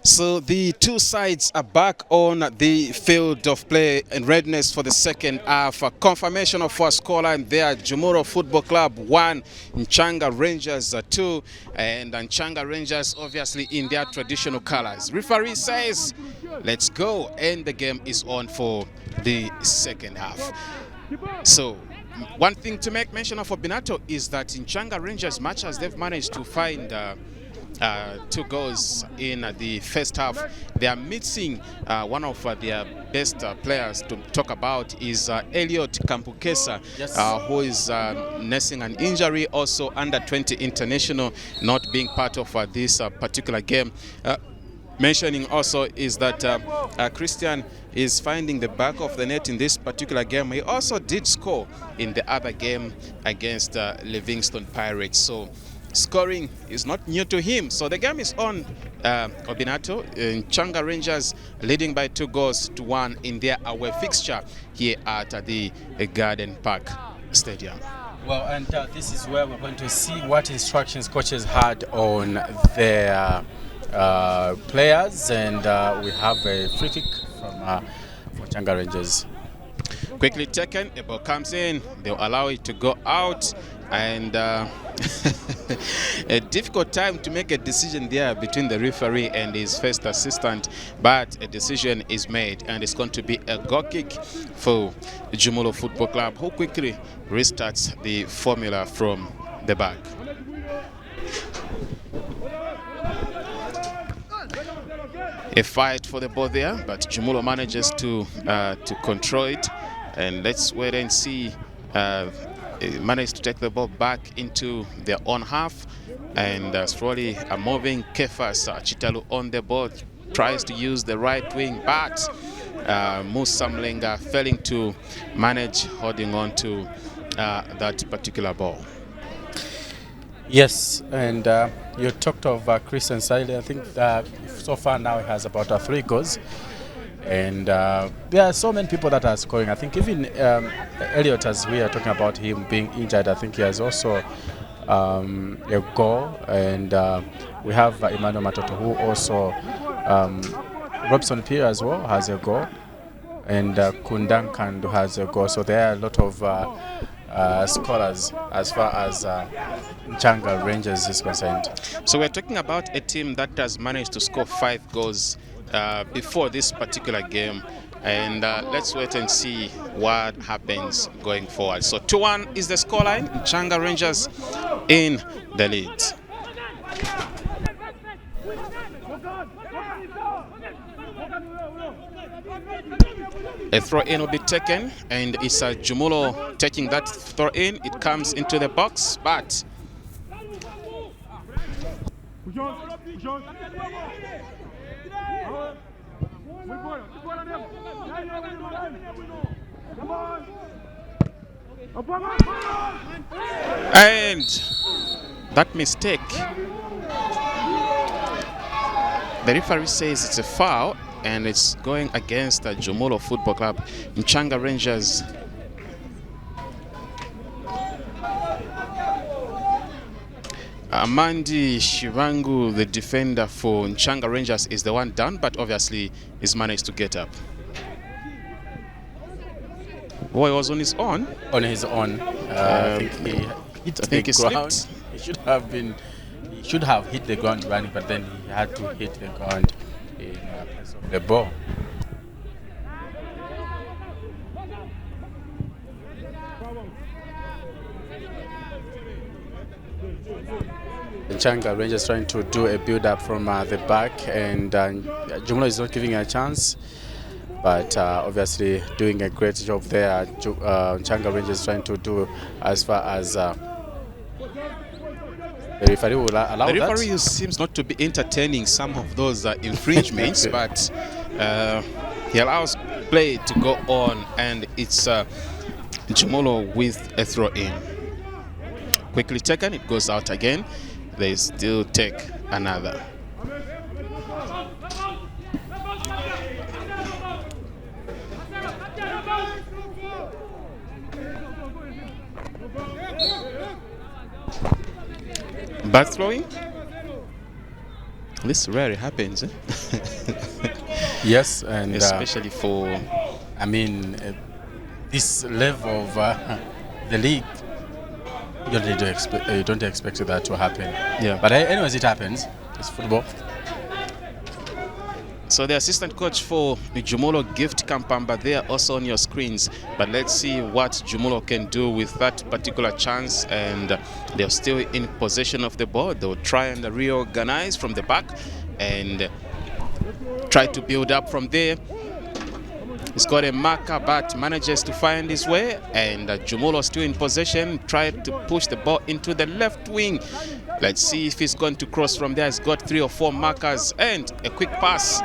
So the two sides are back on the field of play in readiness for the second half. A confirmation of our scoreline there: Jumulo Football Club 1, Nchanga Rangers 2, and Nchanga Rangers obviously in their traditional colors. Referee says, let's go, and the game is on for the second half. So one thing to make mention of for Binato is that Nchanga Rangers, much as they've managed to find 2 goals in the first half, they are missing one of their best players to talk about is Elliot Kampukesa, Yes. who is nursing an injury, also under 20 international, not being part of this particular game. Mentioning also is that Christian is finding the back of the net in this particular game. He also did score in the other game against Livingston Pirates. So scoring is not new to him. So the game is on. Obinato, Nchanga Rangers leading by 2-1 in their away fixture here at the Garden Park Stadium. Well, and this is where we're going to see what instructions coaches had on their players, and we have a free kick from for Nchanga Rangers. Quickly taken, the ball comes in, they'll allow it to go out, and a difficult time to make a decision there between the referee and his first assistant, but a decision is made, and it's going to be a goal kick for Jumulo Football Club, who quickly restarts the formula from the back. A fight for the ball there, but Jumulo manages to control it, and let's wait and see. Managed to take the ball back into their own half, and slowly moving Kefas Chitalu on the ball, tries to use the right wing, but Musa Mlenga failing to manage holding on to that particular ball. Yes, and you talked of Christian Siley. I think so far now he has about 3 goals. And there are so many people that are scoring. I think even Elliot, as we are talking about him being injured, I think he has also a goal. And we have Emmanuel Matoto, who also, Robson Pierre as well has a goal. And Kundan Kandu has a goal. So there are a lot of scorers as far as Nchanga Rangers is concerned. So we're talking about a team that has managed to score 5 goals before this particular game, and let's wait and see what happens going forward. So 2-1 is the scoreline. Nchanga Rangers in the lead. A throw-in will be taken, and it's Jumulo taking that throw-in. It comes into the box, but and that mistake, the referee says it's a foul, and it's going against the Jumulo Football Club. Nchanga Rangers Amandi Shivangu, the defender for Nchanga Rangers, is the one down, but obviously he's managed to get up. Boy, he was on his own. On his own. I think he hit the ground. Slipped. He should have hit the ground running, but then he had to hit the ground in place of the ball. Nchanga Rangers trying to do a build-up from the back, and Jumulo is not giving a chance, but obviously doing a great job there. Nchanga Rangers trying to do as far as the referee will allow that. The referee seems not to be entertaining some of those infringements, but he allows play to go on, and it's Jumulo with a throw-in. Quickly taken, it goes out again. They still take another. Bad throwing? This rarely happens, eh? Yes, and especially for, I mean, this level of the league, you don't expect that to happen. Yeah. But anyways, it happens. It's football. So the assistant coach for Jumulo, Gift Kampamba, there also on your screens. But let's see what Jumulo can do with that particular chance. And they're still in possession of the ball. They'll try and reorganize from the back and try to build up from there. He's got a marker, but manages to find his way. And Jumulo still in possession. Tried to push the ball into the left wing. Let's see if he's going to cross from there. He's got 3 or 4 markers and a quick pass.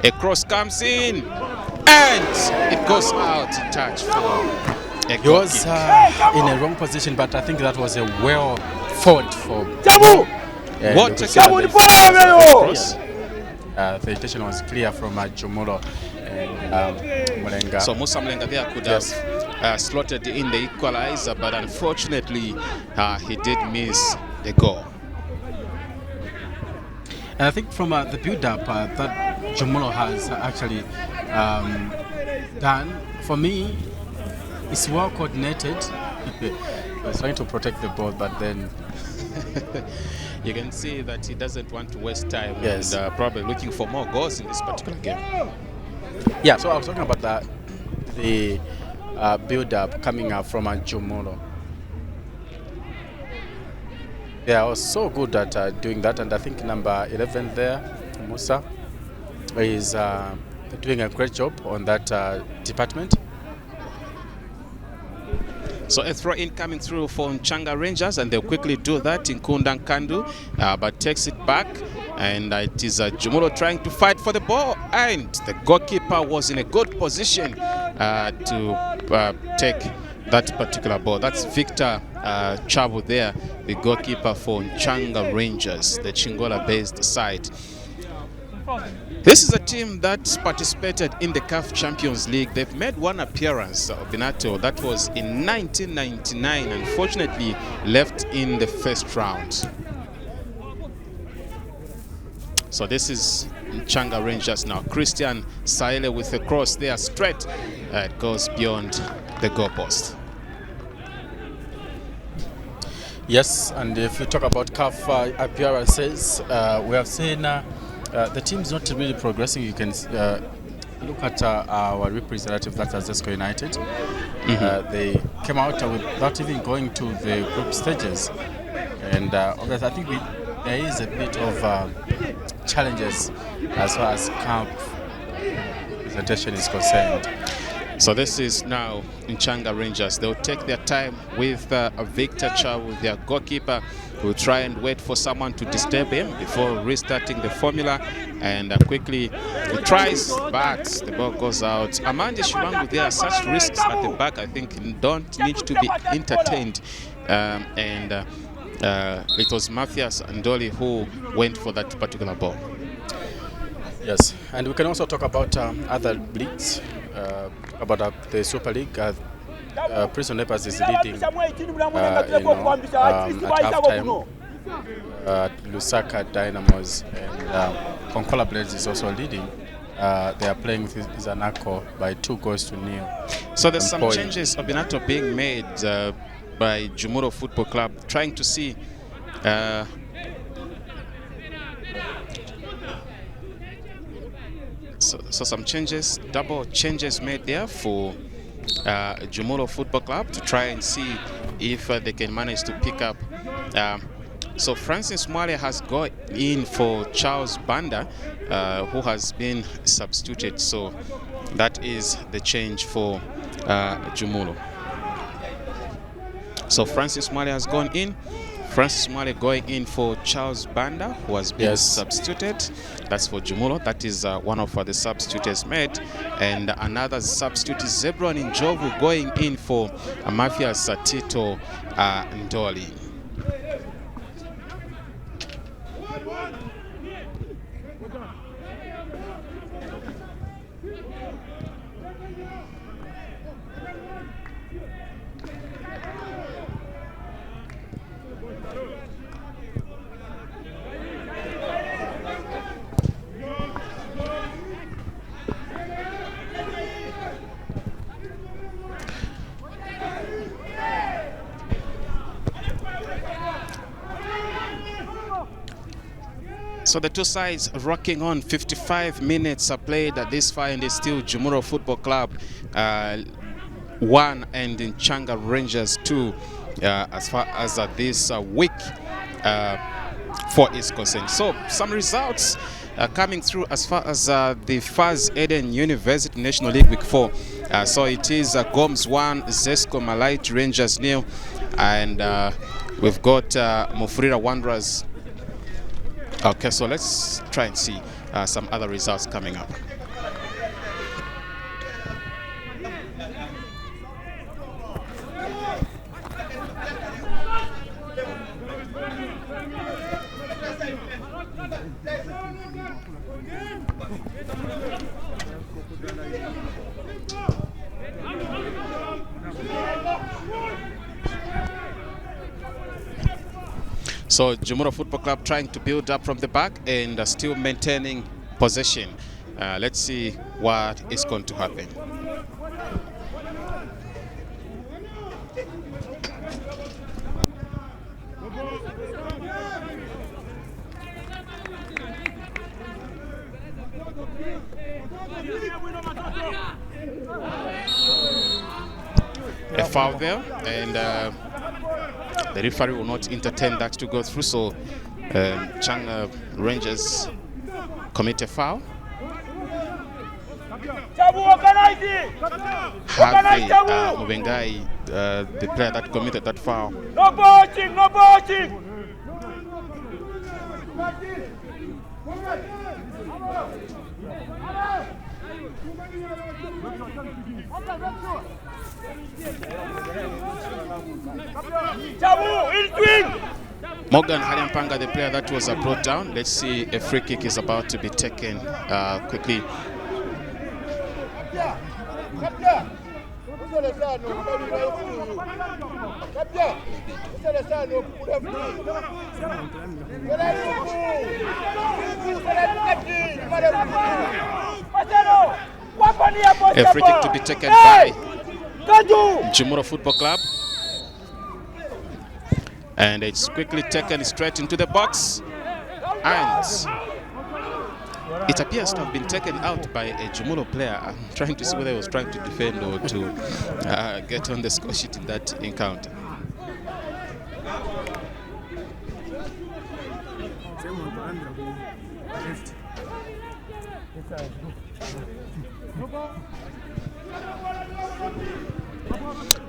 A cross comes in and it goes out in touch for a He was in a wrong position, but I think that was a well fought for. What the intention was clear from Jumulo and Mulenga. So Musa Mulenga there could have slotted in the equalizer, but unfortunately he did miss the goal. And I think from the build-up that Jumulo has actually done, for me, it's well coordinated. He's trying to protect the ball, but then you can see that he doesn't want to waste time. Yes. And probably looking for more goals in this particular game. Yeah, so I was talking about the build-up coming up from Jumulo. They are so good at doing that, and I think number 11 there, Musa, is doing a great job on that department. So a throw-in coming through for Nchanga Rangers, and they'll quickly do that in Kundan Kandu, but takes it back, and it is Jumulo trying to fight for the ball, and the goalkeeper was in a good position to take that particular ball. That's Victor Chabu there, the goalkeeper for Nchanga Rangers, the Chingola-based side. This is a team that participated in the CAF Champions League. They've made one appearance, Binato, that was in 1999, unfortunately left in the first round. So this is Nchanga Rangers now. Christian Saile with a cross there straight. It goes beyond the goalpost. Yes, and if you talk about CAF appearances, we have seen the team's not really progressing. You can look at our representative, that's Azesco United. They came out without even going to the group stages. And obviously, I think there is a bit of challenges as far as CAF presentation is concerned. So this is now Nchanga Rangers. They'll take their time with Victor Chow, their goalkeeper, who will try and wait for someone to disturb him before restarting the formula. And quickly he tries, but the ball goes out. Amandi Shiwangu, there are such risks at the back, I think, don't need to be entertained. It was Matthias Ndoli who went for that particular ball. Yes, and we can also talk about other leagues, about the Super League. Prison Lepers is leading at halftime. Lusaka Dynamos and Konkola Blades is also leading. They are playing with Zanaco by 2-0. So there's some changes of Binato being made by Jumulo Football Club, trying to see so some changes, double changes made there for Jumulo Football Club to try and see if they can manage to pick up. So Francis Mwale has gone in for Charles Banda, who has been substituted. So that is the change for Jumulo. So Francis Mwale has gone in. Francis Mwale going in for Charles Banda, who has been substituted. That's for Jumulo. That is one of the substitutes made. And another substitute is Zebron Njovu going in for Matthias Tito Ndoli. So the two sides rocking on. 55 minutes are played at this far, and it's still Jumulo Football Club 1 and Nchanga Rangers 2 as far as this week 4 is concerned. So some results coming through as far as the Faz Eden University National League Week 4. So it is Goms 1, Zesco Malite Rangers 0, and we've got Mufurira Wanderers. Okay, so let's try and see some other results coming up. So Jumulo Football Club trying to build up from the back and still maintaining possession. Let's see what is going to happen. A foul there, and the referee will not entertain that to go through, so Nchanga Rangers commit a foul. Harvey Mubengai, the player that committed that foul. No boaching, no boaching! Morgan Haliampanga, the player that was brought down. Let's see, a free kick is about to be taken quickly. A free kick to be taken by Jumulo Football Club. And it's quickly taken straight into the box. And it appears to have been taken out by a Jumulo player. I'm trying to see whether he was trying to defend or to get on the score sheet in that encounter.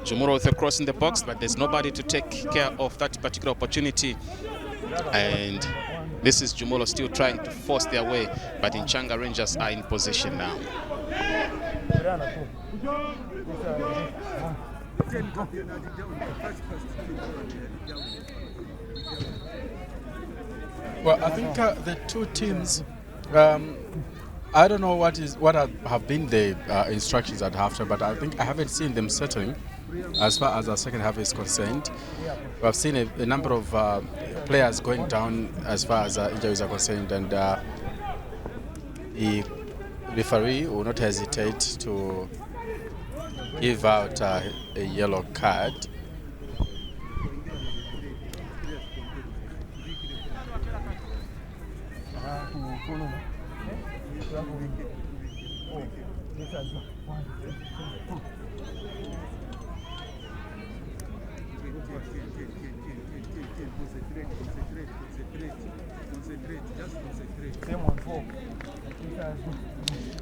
Jumulo with a cross in the box, but there's nobody to take care of that particular opportunity. And this is Jumulo still trying to force their way, but Nchanga Rangers are in position now. Well, I think the two teams, I don't know what have been the instructions at halftime, but I think I haven't seen them settling as far as the second half is concerned. We've seen a number of players going down as far as injuries are concerned, and the referee will not hesitate to give out a yellow card.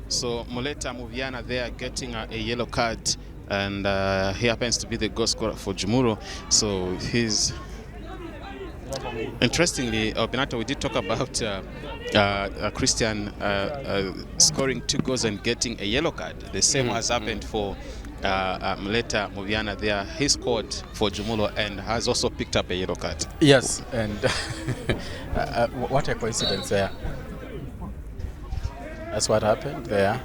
So Muleta Muviana there getting a yellow card, and he happens to be the goal scorer for Jumulo. So he's interestingly, Benato, we did talk about Christian scoring 2 goals and getting a yellow card. The same has happened for Muleta Muviana there. He scored for Jumulo and has also picked up a yellow card. Yes, and what a coincidence there. That's what happened there.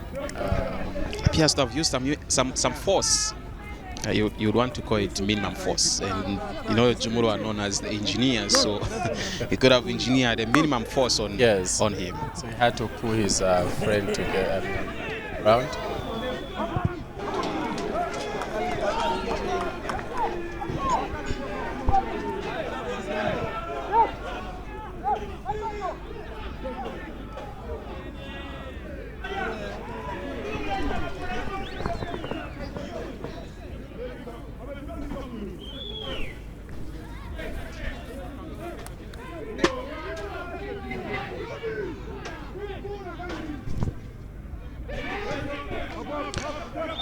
Appears to have used some force. You would want to call it minimum force, and you know Jumulo are known as the engineers, so he could have engineered a minimum force on him. So he had to pull his friend to get around.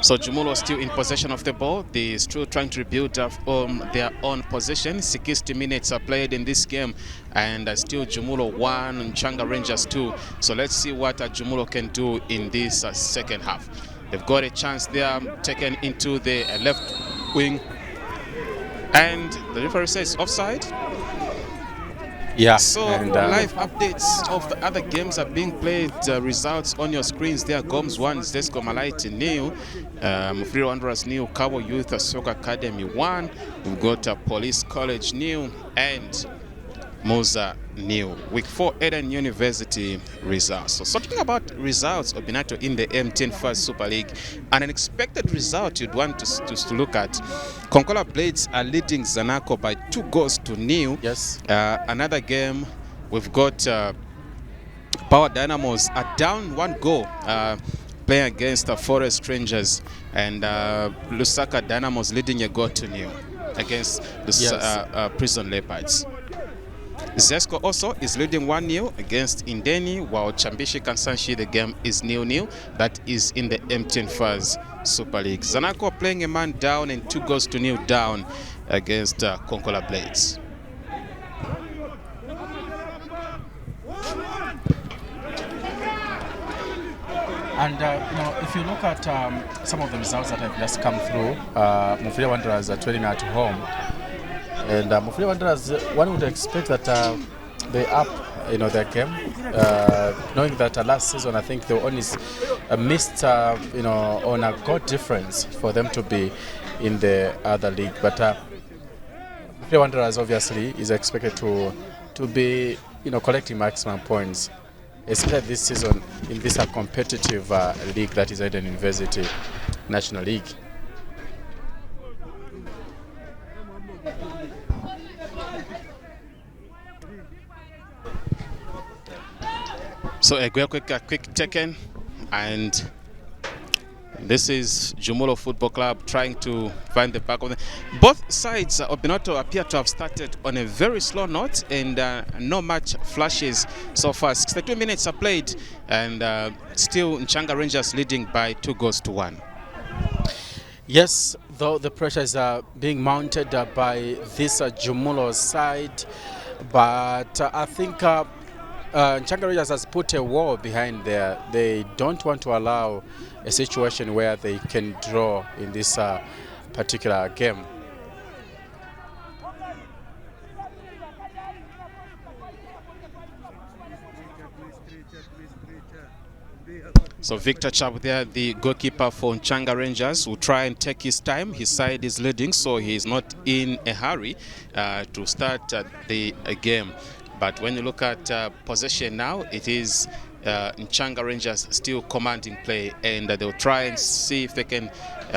So Jumulo still in possession of the ball. They're still trying to rebuild their own possession. 60 minutes are played in this game, and still Jumulo 1, Nchanga Rangers 2. So let's see what Jumulo can do in this second half. They've got a chance there, taken into the left wing, and the referee says offside. Yeah. So live updates of the other games are being played. Results on your screens there. Goms 1, Zesco Malaiti nil. Mufiri Wanderers nil. Cabo Youth Soccer Academy 1. We've got Police College nil and Moza nil. Week 4 Eden University results. So talking about results, Obinato, in the M10 First Super League, an unexpected result you'd want to look at. Konkola Blades are leading Zanaco by 2 goals to nil. Yes. Another game, we've got Power Dynamos are down 1 goal, playing against Forest Rangers, and Lusaka Dynamos leading a goal to nil against the Prison Leopards. Zesco also is leading 1-0 against Indeni, while Chambishi Kansanshi, the game is 0-0. That is in the M10 Fuzz Super League. Zanaco playing a man down and 2 goals to nil down against Konkola Blades. And if you look at some of the results that have just come through, Mufiri Wanderers are training at home. And Mufiri Wanderers, one would expect that they up, their game, knowing that last season I think they only missed, on a goal difference for them to be in the other league. But Mufiri Wanderers obviously is expected to be, collecting maximum points, especially this season in this competitive league that is Eden University National League. So a quick taken, and This is Jumulo Football Club trying to find the back of the... Both sides, Obinato appear to have started on a very slow note, and no much flashes so far. 62 minutes are played, and still Nchanga Rangers leading by 2-1. Yes, though the pressures are being mounted by this Jumulo side, but I think Nchanga Rangers has put a wall behind there. They don't want to allow a situation where they can draw in this particular game. So Victor Chap there, the goalkeeper for Nchanga Rangers, will try and take his time. His side is leading, so he is not in a hurry to start the game. But when you look at possession now, it is Nchanga Rangers still commanding play, and they'll try and see if they can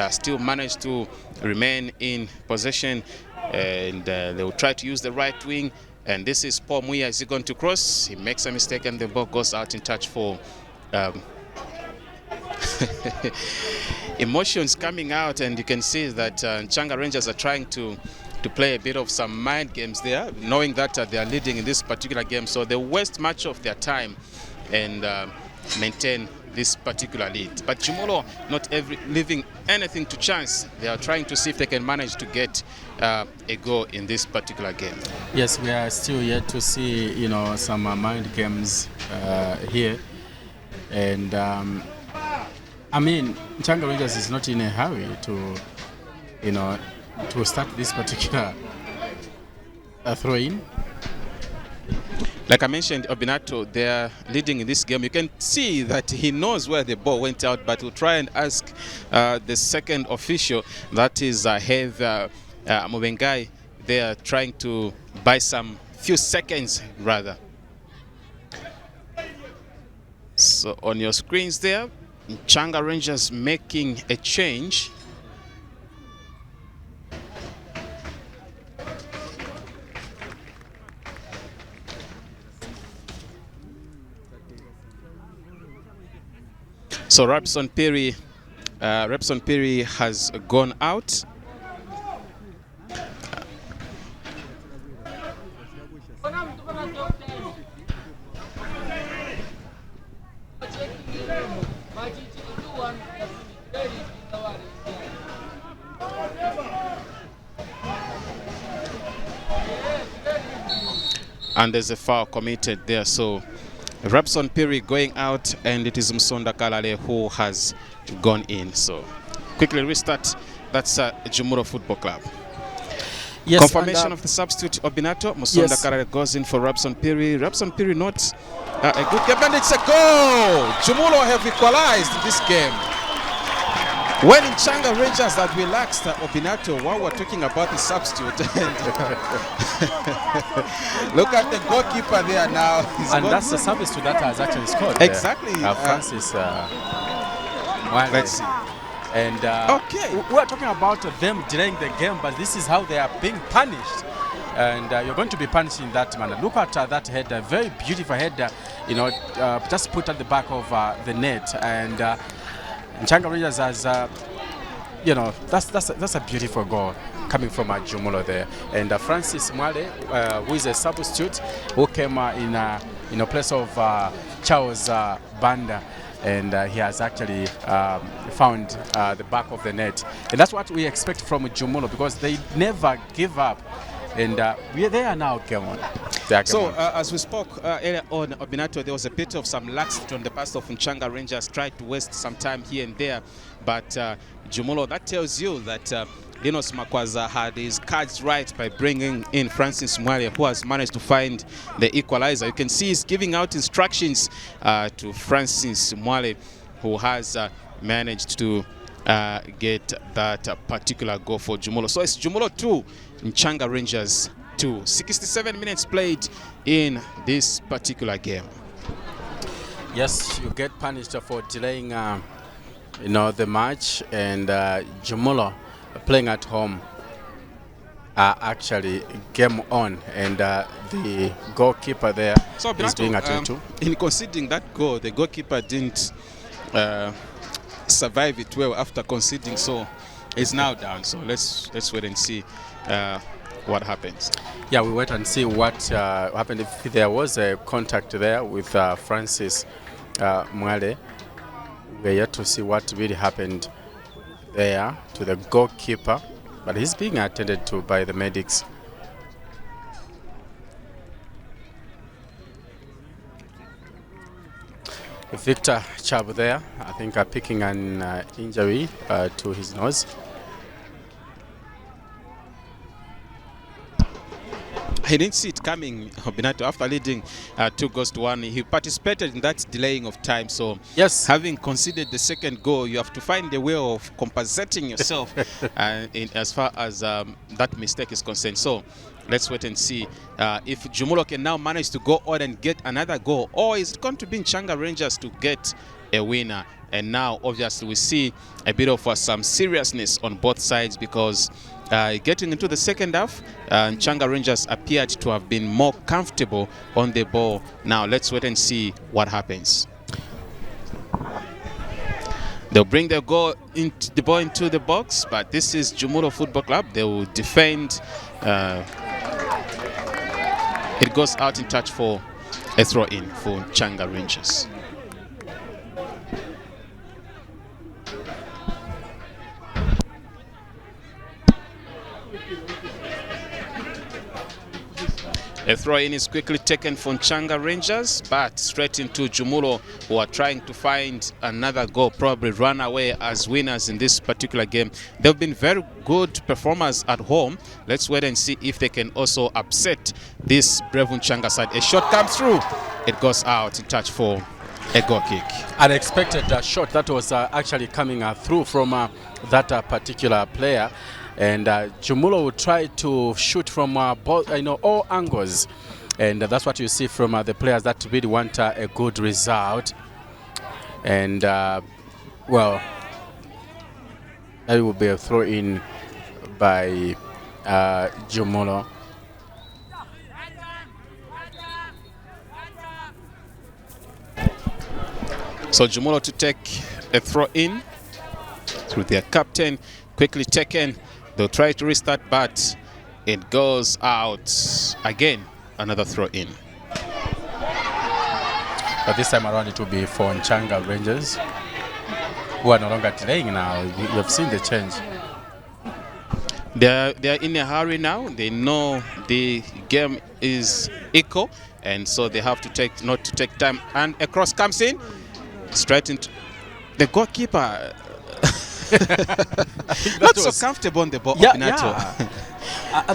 still manage to remain in possession, and they'll try to use the right wing. And this is Paul Muya. Is he going to cross? He makes a mistake, and the ball goes out in touch for... emotions coming out, and you can see that Nchanga Rangers are trying to play a bit of some mind games there, knowing that they are leading in this particular game, so they waste much of their time and maintain this particular lead. But Jumulo not leaving anything to chance. They are trying to see if they can manage to get a goal in this particular game. Yes, we are still yet to see, you know, some mind games here, and I mean, Nchanga Rangers is not in a hurry to, you know, to start this particular throw-in. Like I mentioned, Obinato, they are leading in this game. You can see that he knows where the ball went out, but we'll try and ask the second official, that is Heath Mubengai. They are trying to buy some few seconds, rather. So on your screens there, Nchanga Rangers making a change. So Robson Perry has gone out. And there's a foul committed there, so Robson Perry going out, and it is Msonda Kalale who has gone in. So quickly restart. That's Jumulo Football Club. Yes, confirmation of the substitute Obinato. Msonda Kalale goes in for Robson Perry. Robson Perry not a good game, and it's a goal. Jumulo have equalized this game. When Nchanga Rangers that relaxed Obinato while we're talking about the substitute. Look at the goalkeeper there now. And that's the substitute that has actually scored. Exactly. Francis. Let's see. And okay, we're talking about them delaying the game, but this is how they are being punished. And you're going to be punished in that manner. Look at that header, very beautiful header, you know, just put at the back of the net. And Nchanga Rangers has, you know, that's a beautiful goal coming from Jumulo there. And Francis Mwale, who is a substitute, who came in place of Charles Banda, and he has actually found the back of the net. And that's what we expect from Jumulo, because they never give up. And they are now game on. So as we spoke earlier on, Obinato, there was a bit of some laxity on the part of Nchanga Rangers, tried to waste some time here and there, but Jumulo, that tells you that Linus Makwaza had his cards right by bringing in Francis Mwale, who has managed to find the equalizer. You can see he's giving out instructions to Francis Mwale, who has managed to get that particular goal for Jumulo. So it's Jumulo 2, Nchanga Rangers 2. 67 minutes played in this particular game. Yes, you get punished for delaying, you know, the match, and Jumulo playing at home actually game on, and the goalkeeper there is being attended to. In conceding that goal, the goalkeeper didn't survive it well after conceding. So it's now down. So let's wait and see what happens. Yeah, we wait and see what happened. If there was a contact there with Francis Mwale, we're yet to see what really happened there to the goalkeeper, but he's being attended to by the medics. Victor Chabu there, I think, picking an injury to his nose. He didn't see it coming, Binato, after leading 2-1. He participated in that delaying of time. So yes, having conceded the second goal, you have to find a way of compensating yourself as far as that mistake is concerned. So let's wait and see if Jumulo can now manage to go on and get another goal, or is it going to be Nchanga Rangers to get a winner? And now, obviously, we see a bit of some seriousness on both sides, because getting into the second half, Nchanga Rangers appeared to have been more comfortable on the ball. Now, let's wait and see what happens. They'll bring the ball into the box, but this is Jumulo Football Club. They will defend. It goes out in touch for a throw-in for Nchanga Rangers. A throw-in is quickly taken for Nchanga Rangers, but straight into Jumulo, who are trying to find another goal, probably run away as winners in this particular game. They've been very good performers at home. Let's wait and see if they can also upset this brave Nchanga side. A shot comes through. It goes out in touch for a goal kick. Unexpected shot that was actually coming through from that particular player. And Jumulo will try to shoot from all angles, and that's what you see from the players that really want a good result. And well, that will be a throw-in by Jumulo. So Jumulo to take a throw-in through their captain, quickly taken. They'll try to restart, but it goes out again. Another throw-in. But this time around it will be for Nchanga Rangers, who are no longer delaying now. You have seen the change. They're in a hurry now. They know the game is equal, and so they have to not to take time. And a cross comes in, straight into the goalkeeper. Not so comfortable on the ball.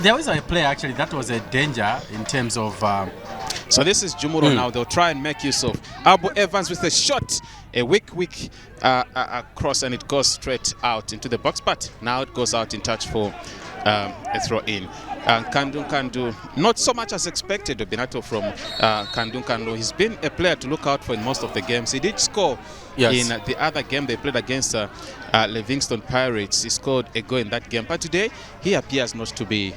There was a play actually that was a danger in terms of. So this is Jumulo now. They'll try and make use of Abu Evans with a shot, a weak cross, and it goes straight out into the box. But now it goes out in touch for a throw-in. Kandu, not so much as expected, Binato, from Kandu. He's been a player to look out for in most of the games. He did score in the other game they played against Livingston Pirates. He scored a goal in that game. But today, he appears not to be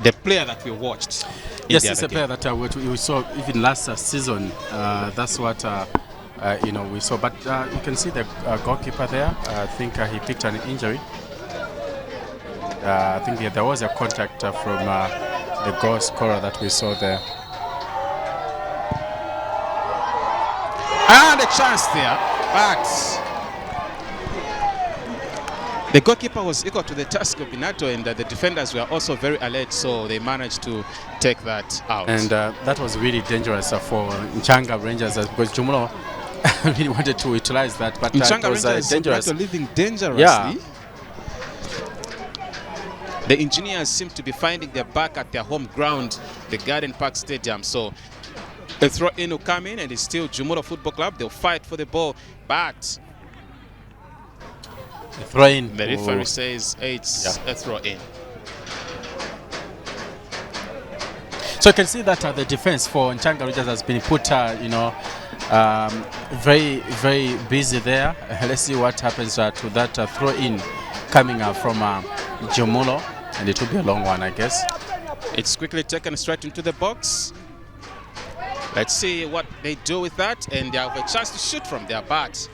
the player that we watched. Yes, he's a player that we saw even last season. That's what we saw. But you can see the goalkeeper there. I think he picked an injury. I think there was a contact from the goal scorer that we saw there. And a chance there, but the goalkeeper was equal to the task of Binato, and the defenders were also very alert, so they managed to take that out. And that was really dangerous for Nchanga Rangers, because Jumulo really wanted to utilize that, but Nchanga it was Rangers dangerous. Living dangerously. Yeah. The engineers seem to be finding their back at their home ground, the Garden Park Stadium. So a throw-in will come in, and it's still Jumulo Football Club. They'll fight for the ball, but a throw-in. The referee says it's a throw-in. So you can see that the defense for Nchanga Rangers has been put, very, very busy there. Let's see what happens to that throw-in coming from Jumulo, and it will be a long one, I guess. It's quickly taken straight into the box. Let's see what they do with that, and they have a chance to shoot from there, but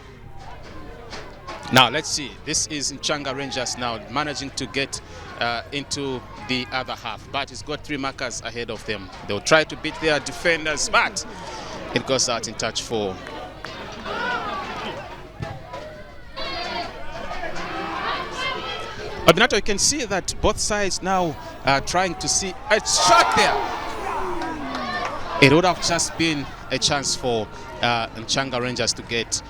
Now let's see. This is Nchanga Rangers now managing to get into the other half, but it's got 3 markers ahead of them. They'll try to beat their defenders, but it goes out in touch 4. Abinato, you can see that both sides now are trying to see a shot there. It would have just been a chance for Nchanga Rangers to get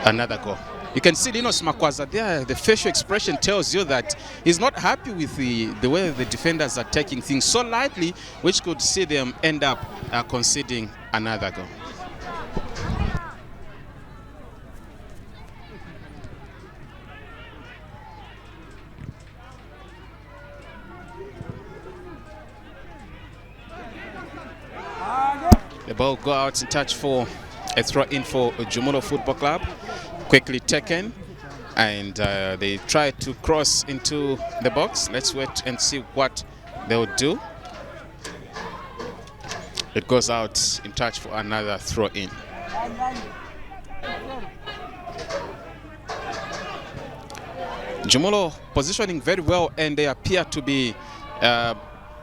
another goal. You can see Linus Makwaza there, the facial expression tells you that he's not happy with the way the defenders are taking things so lightly, which could see them end up conceding another goal. The ball go out in touch for a throw in for Jumulo Football Club. Quickly taken, and they try to cross into the box. Let's wait and see what they'll do. It goes out in touch for another throw in. Jumulo positioning very well, and they appear to be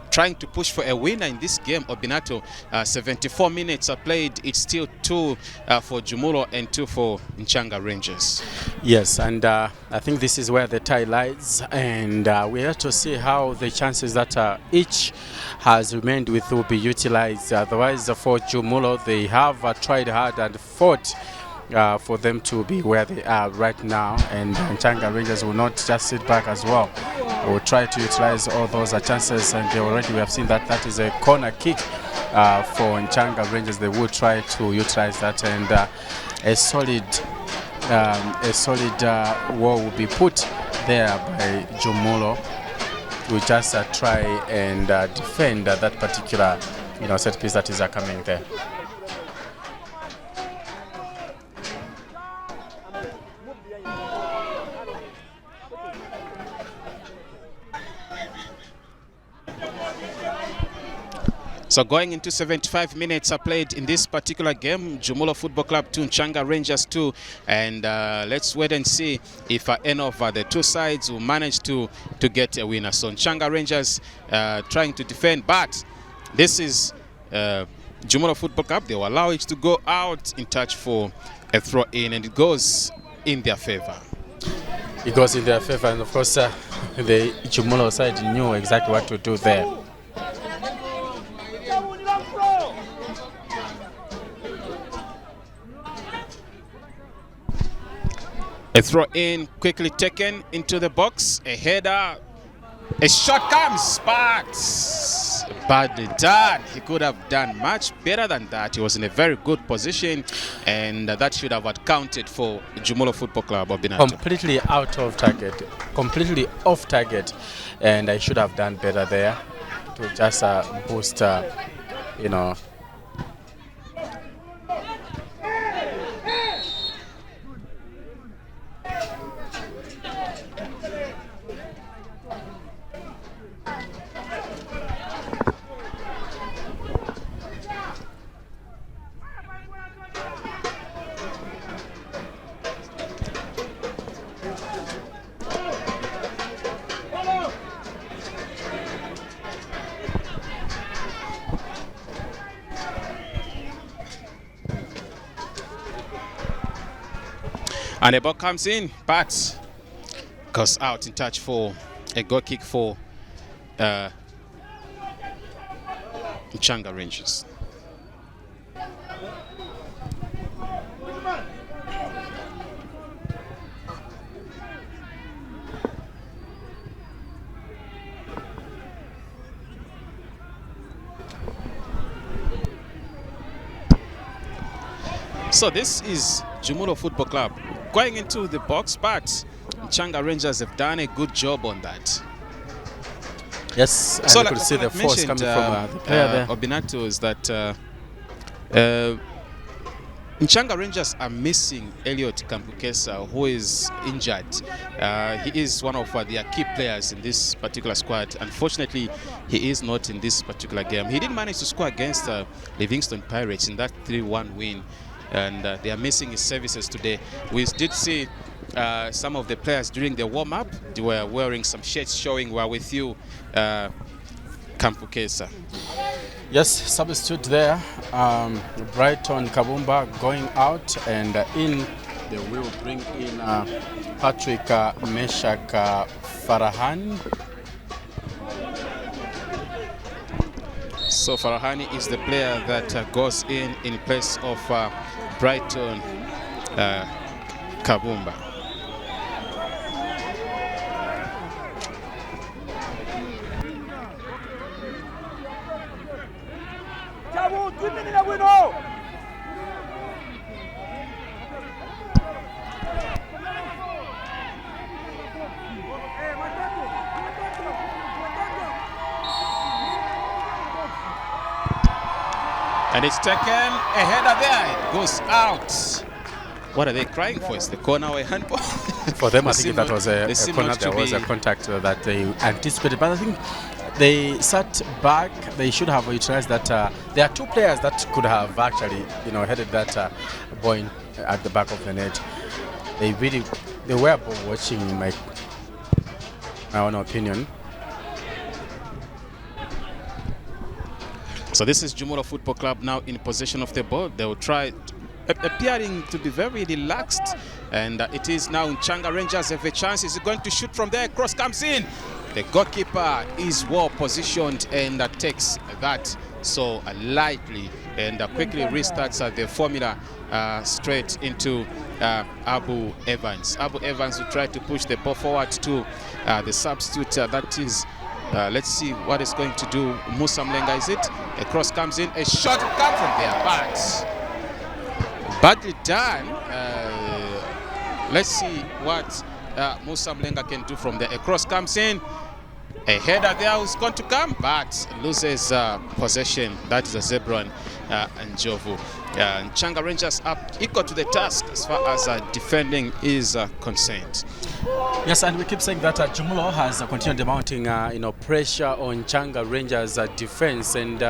trying to push for a winner in this game. Obinato, 74 minutes are played. It's still 2 for Jumulo and 2 for Nchanga Rangers. Yes, and I think this is where the tie lies, and we have to see how the chances that each has remained with will be utilized. Otherwise, for Jumulo, they have tried hard and fought for them to be where they are right now, and Nchanga Rangers will not just sit back as well. Will try to utilize all those chances, and already we have seen that that is a corner kick for Nchanga Rangers. They will try to utilize that, and a solid wall will be put there by Jumulo to just try and defend that particular set piece that is coming there. So going into 75 minutes are played in this particular game. Jumulo Football Club 2, Nchanga Rangers 2. And let's wait and see if any of the 2 sides will manage to get a winner. So Nchanga Rangers trying to defend, but this is Jumulo Football Club. They will allow it to go out in touch for a throw in, and it goes in their favor. It goes in their favor, and of course the Jumulo side knew exactly what to do there. A throw in quickly taken into the box. A header. A shot comes, but badly done. He could have done much better than that. He was in a very good position, and that should have accounted for Jumulo Football Club. Completely out of target. Completely off target. And I should have done better there to just boost, And the ball comes in, but goes out in touch for a goal kick for Nchanga Rangers. So this is Jumulo Football Club going into the box, but Nchanga Rangers have done a good job on that. Yes, and so you could see the force coming from the player there. Obinato, is that Nchanga Rangers are missing Elliot Kambukesa, who is injured. He is one of their key players in this particular squad. Unfortunately, he is not in this particular game. He did manage to score against Livingston Pirates in that 3-1 win and they are missing his services today. We did see some of the players during the warm-up. They were wearing some shirts showing "We're with you, Kampukesa." Yes, substitute there. Brighton Kabumba going out, and in they will bring in Patrick Meshak Farahani. So Farahani is the player that goes in place of Brighton Kabumba. And it's taken a header there. It goes out. What are they crying for? Is the corner or a handball? For them, I think that was a corner. There was a contact that they anticipated, but I think they sat back. They should have utilized that. There are two players that could have actually, headed that ball at the back of the net. They were watching, in my own opinion. So this is Jumulo Football Club now in possession of the ball. They will try, appearing to be very relaxed, and it is now Nchanga Rangers have a chance. Is going to shoot from there? Cross comes in. The goalkeeper is well positioned and takes that so lightly, and quickly restarts the formula straight into Abu Evans. Abu Evans will try to push the ball forward to the substitute. That is. Let's see what it's going to do. Musa Mlenga, is it? A cross comes in, a shot will come from there, but badly done. Let's see what Musa Mlenga can do from there. A cross comes in, a header there who's going to come, but loses possession. That is a Zebron and Jovu. Nchanga Rangers up equal to the task as far as defending is concerned. Yes, and we keep saying that Jumulo has continued mounting pressure on Nchanga Rangers' defense, and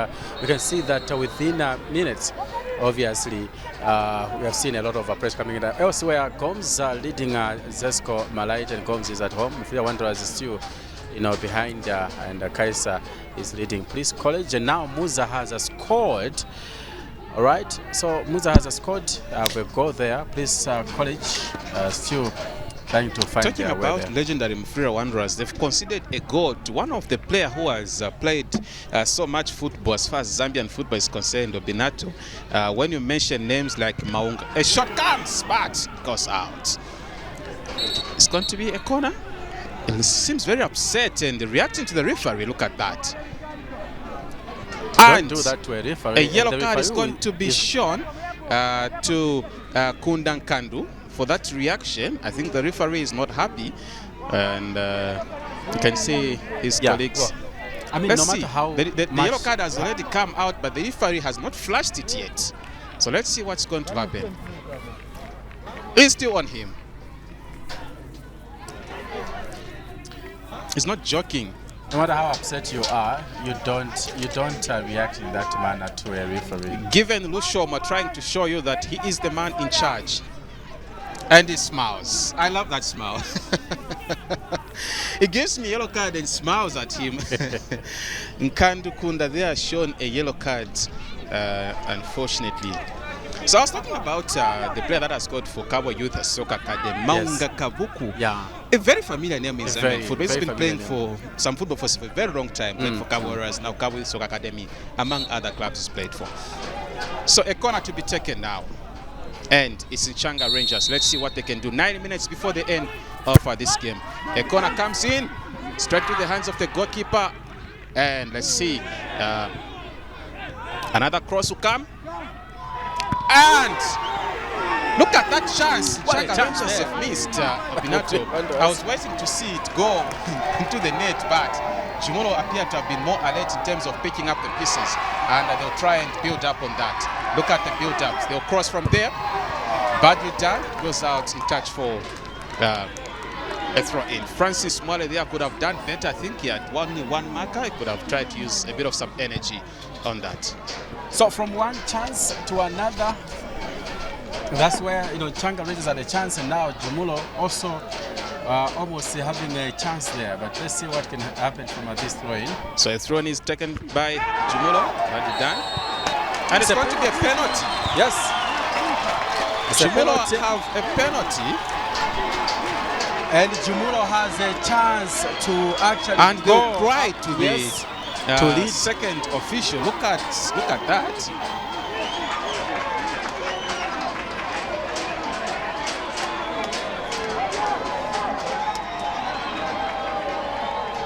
we can see that within minutes, obviously, we have seen a lot of pressure coming in. Elsewhere, Gomes leading Zesco Malait, and Gomes is at home. Mufia Wanderers is still behind, and Kaisa is leading Police College, and now Muza has scored. All right, so Muza has scored. We'll go there. Police College still trying to find. Talking about legendary Mufira Wanderers, they've conceded a goal to one of the players who has played so much football as far as Zambian football is concerned, Obinato. When you mention names like Maunga, a shot comes, but goes out. It's going to be a corner. It seems very upset and reacting to the referee. Look at that. And do that to a referee. A yellow card is going to be shown to Kundan Kandu. For that reaction, I think the referee is not happy, and you can see his colleagues. Well, I mean, let's no matter see. how The yellow card has already come out, but the referee has not flashed it yet. So let's see what's going to happen. It's still on him. He's not joking. No matter how upset you are, you don't react in that manner to a referee. Given Lushoma trying to show you that he is the man in charge. And he smiles. I love that smile. He gives me a yellow card and smiles at him. Nkandu Kunda, they are shown a yellow card, unfortunately. So I was talking about the player that has scored for Cabo Youth Soccer Academy, Maunga Kabuku. Yeah. A very familiar name in Zambian football. He's been playing for some football for a very long time, playing for Cabo Warriors, now Cabo Youth Soccer Academy, among other clubs he's played for. So a corner to be taken now. And it's Nchanga Rangers. Let's see what they can do. 9 minutes before the end of this game. A corner comes in, straight to the hands of the goalkeeper. And let's see. Another cross will come. And look at that chance. Nchanga Rangers have missed Obinato. I was waiting to see it go into the net, but Jumulo appeared to have been more alert in terms of picking up the pieces. And they'll try and build up on that. Look at the build-ups. They'll cross from there. Badly done. Goes out in touch for a throw-in. Francis Mwale there could have done better. I think he had only one marker. He could have tried to use a bit of some energy on that. So from one chance to another, That's where Nchanga Rangers had a chance, and now Jumulo also almost having a chance there. But let's see what can happen from this throw-in. So a throw-in is taken by Jumulo. Already done, and it's going to be a penalty. Yes, Jumulo have a penalty, and Jumulo has a chance to actually and go go right to the to lead. second official. Look at that.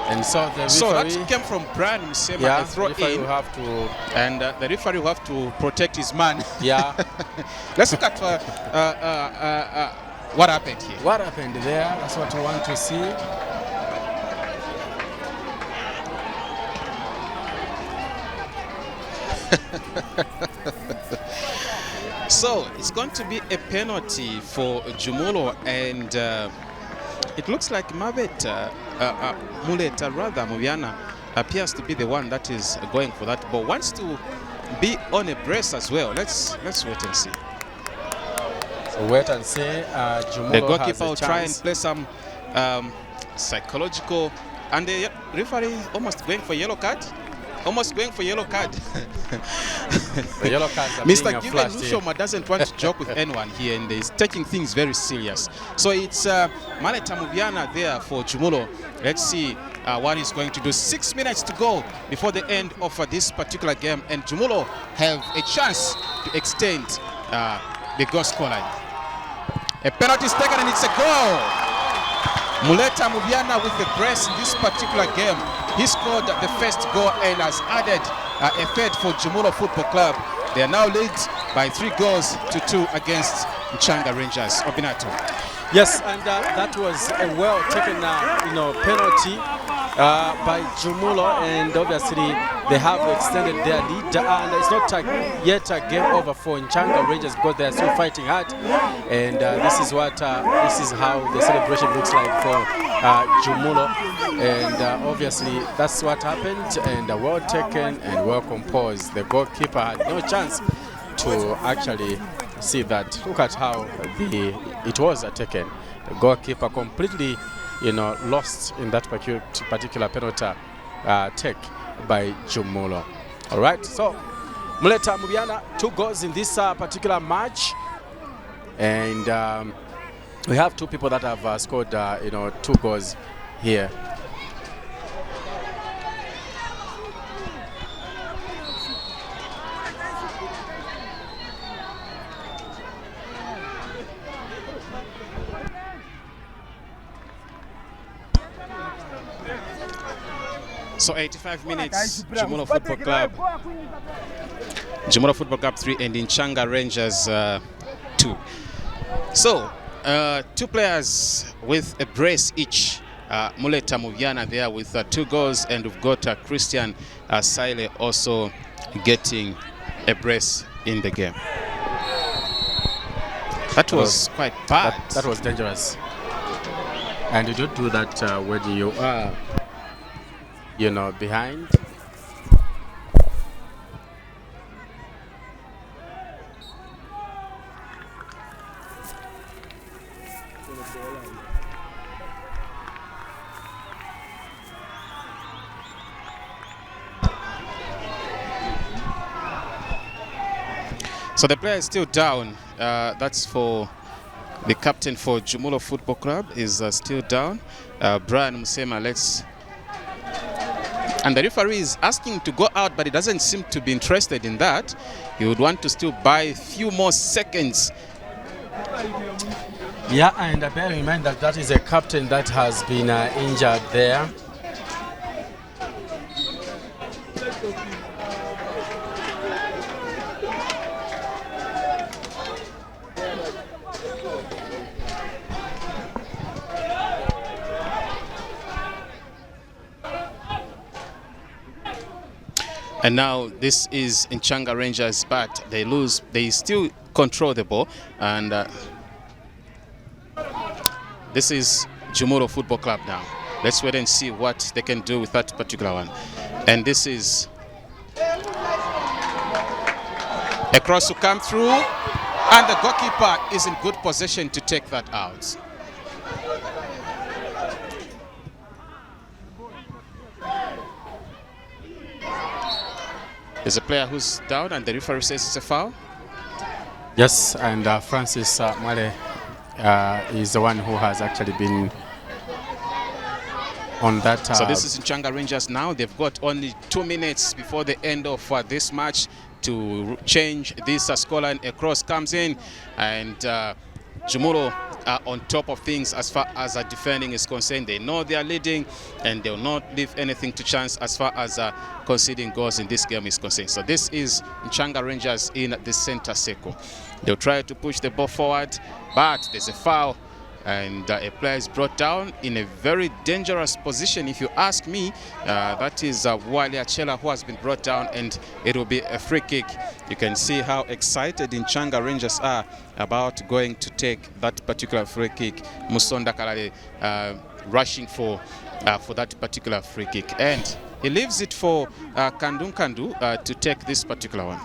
And so the referee, So that came from Brian Msema. yeah, A throw in, will have to, and the referee will have to protect his man. yeah. Let's look at what happened here. What happened there? That's what we want to see. So it's going to be a penalty for Jumulo, and it looks like Muleta Mubiana appears to be the one that is going for that ball. Wants to be on a brace as well. Let's wait and see. So wait and see. Jumulo The goalkeeper has a will try and chance. play some psychological, and the referee almost going for yellow card. Almost going for yellow card. The yellow cards are Mr. being Given flashed here. Lushoma doesn't want to joke with anyone here, and he's taking things very serious. So it's Muleta Mubiana there for Jumulo. Let's see what he's going to do. 6 minutes to go before the end of this particular game, and Jumulo have a chance to extend the goal scoreline. A penalty is taken, and it's a goal. Muleta Mubiana with the brace in this particular game. He scored the first goal and has added a third for Jumulo Football Club. They are now led by 3 goals to 2 against Nchanga Rangers. Obinato. Yes, and that was a well taken penalty by Jumulo, and obviously they have extended their lead, and it's not yet a game over for Nchanga Rangers because they are still fighting hard, and this is how the celebration looks like for Jumulo, and obviously that's what happened, and well taken and well composed. The goalkeeper had no chance to actually see that. Look at how it was taken. The goalkeeper completely lost in that particular penalty take by Jumulo. All right, so Muleta Mubiana 2 goals in this particular match, and we have 2 people that have scored 2 goals here. So 85 minutes, Jumulo Football Club 3 and Nchanga Rangers 2. So 2 players with a brace each. Muleta Mubiana there with 2 goals, and we've got Christian Saile also getting a brace in the game. That was quite bad. That was dangerous. And you don't do that when you are behind. So the player is still down. That's for the captain for Jumulo Football Club is still down. Brian Msema, and the referee is asking to go out, but he doesn't seem to be interested in that. He would want to still buy a few more seconds. Yeah, and bear in mind that is a captain that has been injured there. And now this is Nchanga Rangers, but they lose. They still control the ball, and this is Jumulo Football Club now. Let's wait and see what they can do with that particular one. And this is a cross to come through. And the goalkeeper is in good position to take that out. There's a player who's down and the referee says it's a foul. Yes, and Francis Male is the one who has actually been on that. So this is Nchanga Rangers now. They've got only 2 minutes before the end of this match to change this scoreline. A cross comes in, and Jumulo are on top of things as far as defending is concerned. They know they are leading, and they will not leave anything to chance as far as conceding goals in this game is concerned. So this is Nchanga Rangers in the center circle. They'll try to push the ball forward, but there's a foul, and a player is brought down in a very dangerous position, if you ask me. That is Wale Achela, who has been brought down, and it will be a free kick. You can see how excited Nchanga Rangers are about going to take that particular free kick. Musonda Kalale rushing for that particular free kick, and he leaves it for Kandu to take this particular one.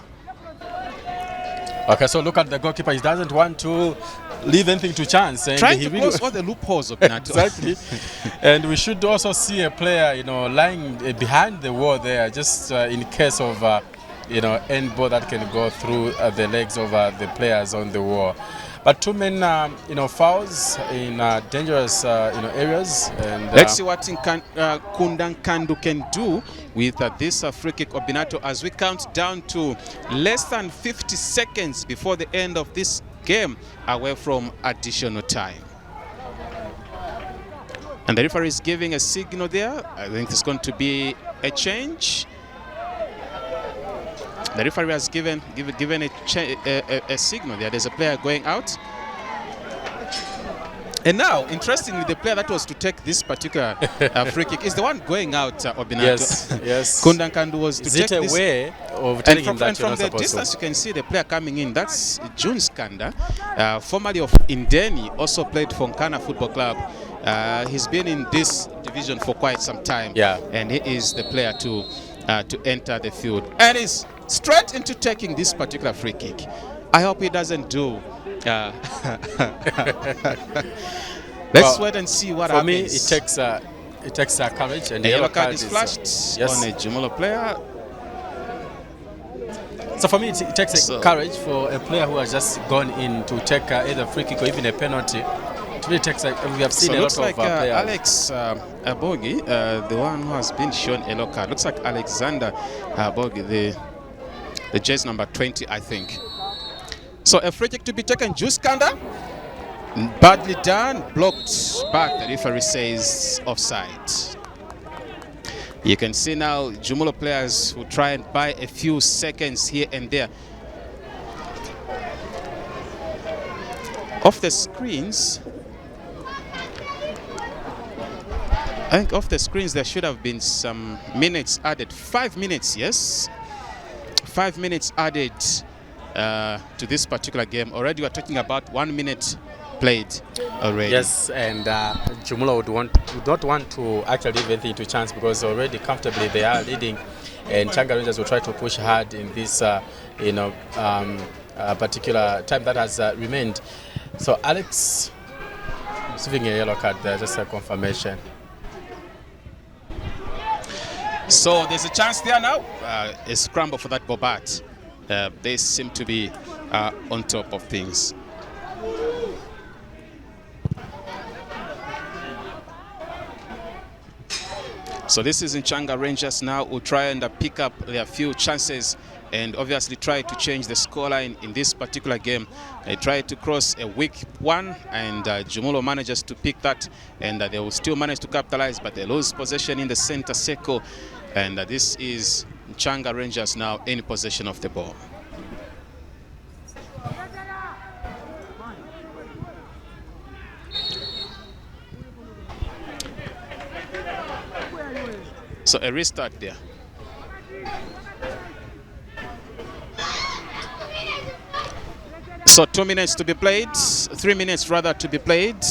Okay, so look at the goalkeeper. He doesn't want to leave anything to chance. And trying to close all the loopholes of Binato. Exactly. And we should also see a player, lying behind the wall there, just in case of, end ball that can go through the legs of the players on the wall. But 2 men, fouls in dangerous, areas. And let's see what Kundankandu can do with this free kick of Binato as we count down to less than 50 seconds before the end of this game, away from additional time. And the referee is giving a signal there. I think there's going to be a change. The referee has given a signal there. There's a player going out. And now, interestingly, the player that was to take this particular free kick is the one going out, Obinato. Yes, yes. Kundankandu was to take this. Is it a way of telling him that and from the distance, you can see the player coming in. That's June Skanda, formerly of Indeni, also played for Nkana Football Club. He's been in this division for quite some time. Yeah. And he is the player to enter the field. And he's straight into taking this particular free kick. I hope he doesn't do. Let's wait and see what happens. For me, it takes courage, and the yellow card is flashed on a Jumulo player. So for me, it takes courage for a player who has just gone in to take either a free kick or even a penalty. It really takes, we have seen a lot of players. Alex Abogi, the one who has been shown a yellow card. Looks like Alexander Abogi, the jersey number 20, I think. So a free kick to be taken. Juskanda, badly done, blocked back. The referee says offside. You can see now Jumulo players who try and buy a few seconds here and there. Off the screens, I think off the screens there should have been some minutes added. 5 minutes, yes. 5 minutes added to this particular game. Already we're talking about 1 minute played already. Yes, and Jumulo would not want to actually leave anything to chance, because already comfortably they are leading, and Nchanga Rangers will try to push hard in this particular time that has remained. So Alex receiving a yellow card there, just a confirmation. So there's a chance there now. A scramble for that Bobat. They seem to be on top of things. So this is Nchanga Rangers now, who try and pick up their few chances and obviously try to change the scoreline in this particular game. They try to cross a weak one, and Jumulo manages to pick that, and they will still manage to capitalize, but they lose possession in the center circle, and this is Nchanga Rangers now in possession of the ball. So a restart there. So 2 minutes to be played, 3 minutes rather to be played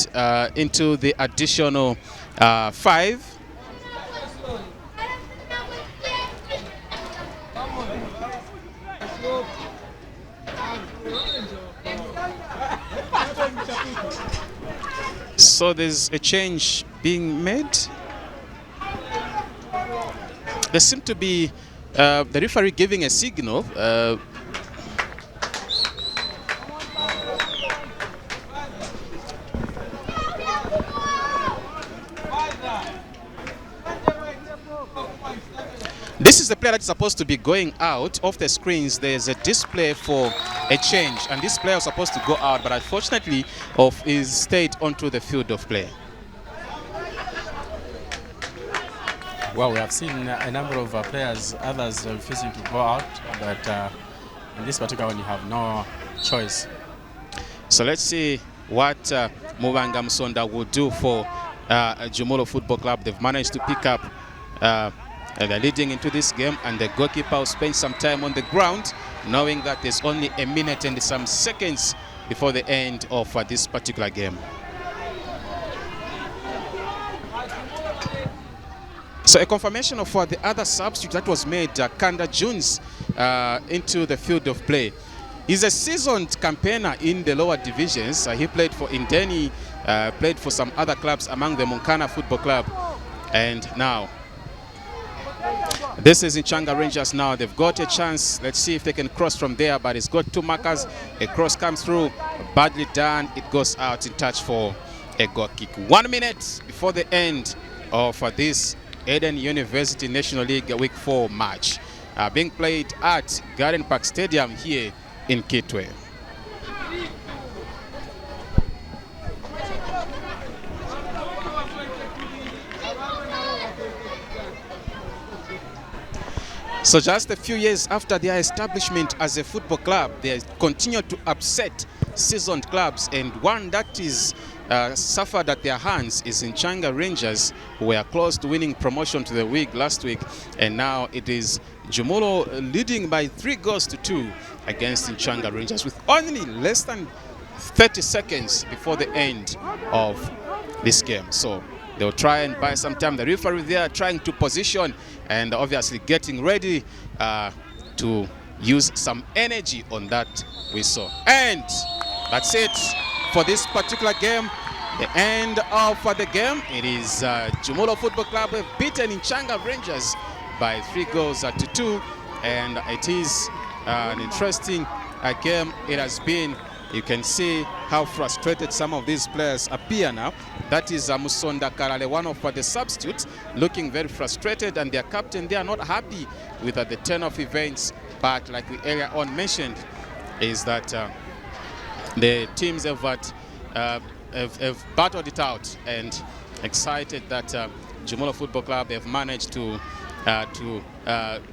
into the additional 5. So there's a change being made. There seemed to be the referee giving a signal. This is the player that's supposed to be going out. Off the screens, there's a display for a change, and this player was supposed to go out, but unfortunately, is stayed onto the field of play. Well, we have seen a number of players, others refusing to go out, but in this particular one, you have no choice. So let's see what Mubanga Musonda will do for Jumulo Football Club. They've managed to pick up. They're leading into this game, and the goalkeeper will spend some time on the ground, knowing that there's only a minute and some seconds before the end of this particular game. So a confirmation of the other substitute that was made, Kanda Jones, into the field of play. He's a seasoned campaigner in the lower divisions. He played for Indeni, played for some other clubs among the Munkana Football Club, and now this is Nchanga Rangers. Now they've got a chance. Let's see if they can cross from there, but it's got two markers. A cross comes through, badly done. It goes out in touch for a goal kick. 1 minute before the end of this Eden University National League Week 4 match, being played at Garden Park Stadium here in Kitwe. So just a few years after their establishment as a football club, they continue to upset seasoned clubs, and one that is suffered at their hands is Nchanga Rangers, who were close to winning promotion to the league last week, and now it is Jumulo leading by 3-2 against Nchanga Rangers with only less than 30 seconds before the end of this game. So they'll try and buy some time. The referee there trying to position and obviously getting ready to use some energy on that whistle. And that's it for this particular game. The end of the game. It is Jumulo Football Club have beaten Nchanga Rangers by 3-2, and it is an interesting game it has been. You can see how frustrated some of these players appear now. That is Musonda Karale, one of the substitutes, looking very frustrated, and their captain, they are not happy with the turn of events. But like we earlier on mentioned, is that the teams have battled it out, and excited that Jumulo Football Club have managed to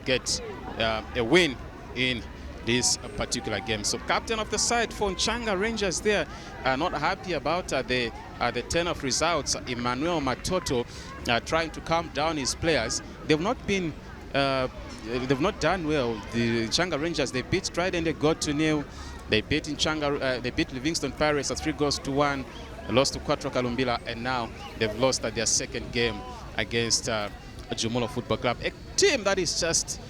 get a win in this particular game. So captain of the side for Nchanga Rangers there are not happy about the turn of results. Emmanuel Matoto trying to calm down his players. They've not been they've not done well. The Nchanga Rangers, they beat Trident, they got to nil. They beat they beat Livingston Pirates at 3-1, lost to Quattro Kalumbila, and now they've lost their second game against Jumulo Football Club, a team that is just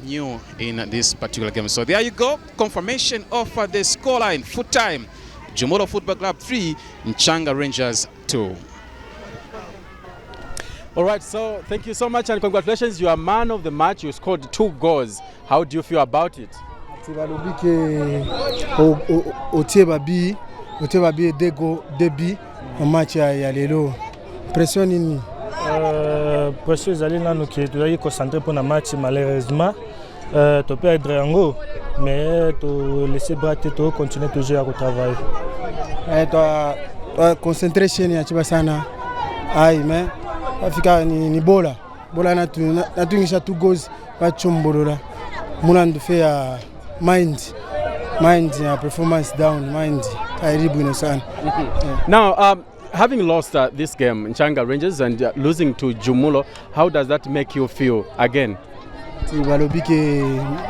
new in this particular game. So there you go, confirmation of the scoreline. Full time, Jumulo Football Club 3, Nchanga Rangers 2. All right, so thank you so much and congratulations. You are man of the match. You scored 2 goals. How do you feel about it? Pression ezali nanu ke tozali concentré pour na match, malheureusement to perdre yango, mais to laisser battre, to continuer toujours à travailler. Concentration ya chiba sana. Ai mais afika ni bola na tungisha 2 goals pa chombolola. Munandu fe ya mind ya performance down, mind karibu sana. Now having lost this game, Nchanga Rangers, and losing to Jumulo, how does that make you feel again? Tibalobike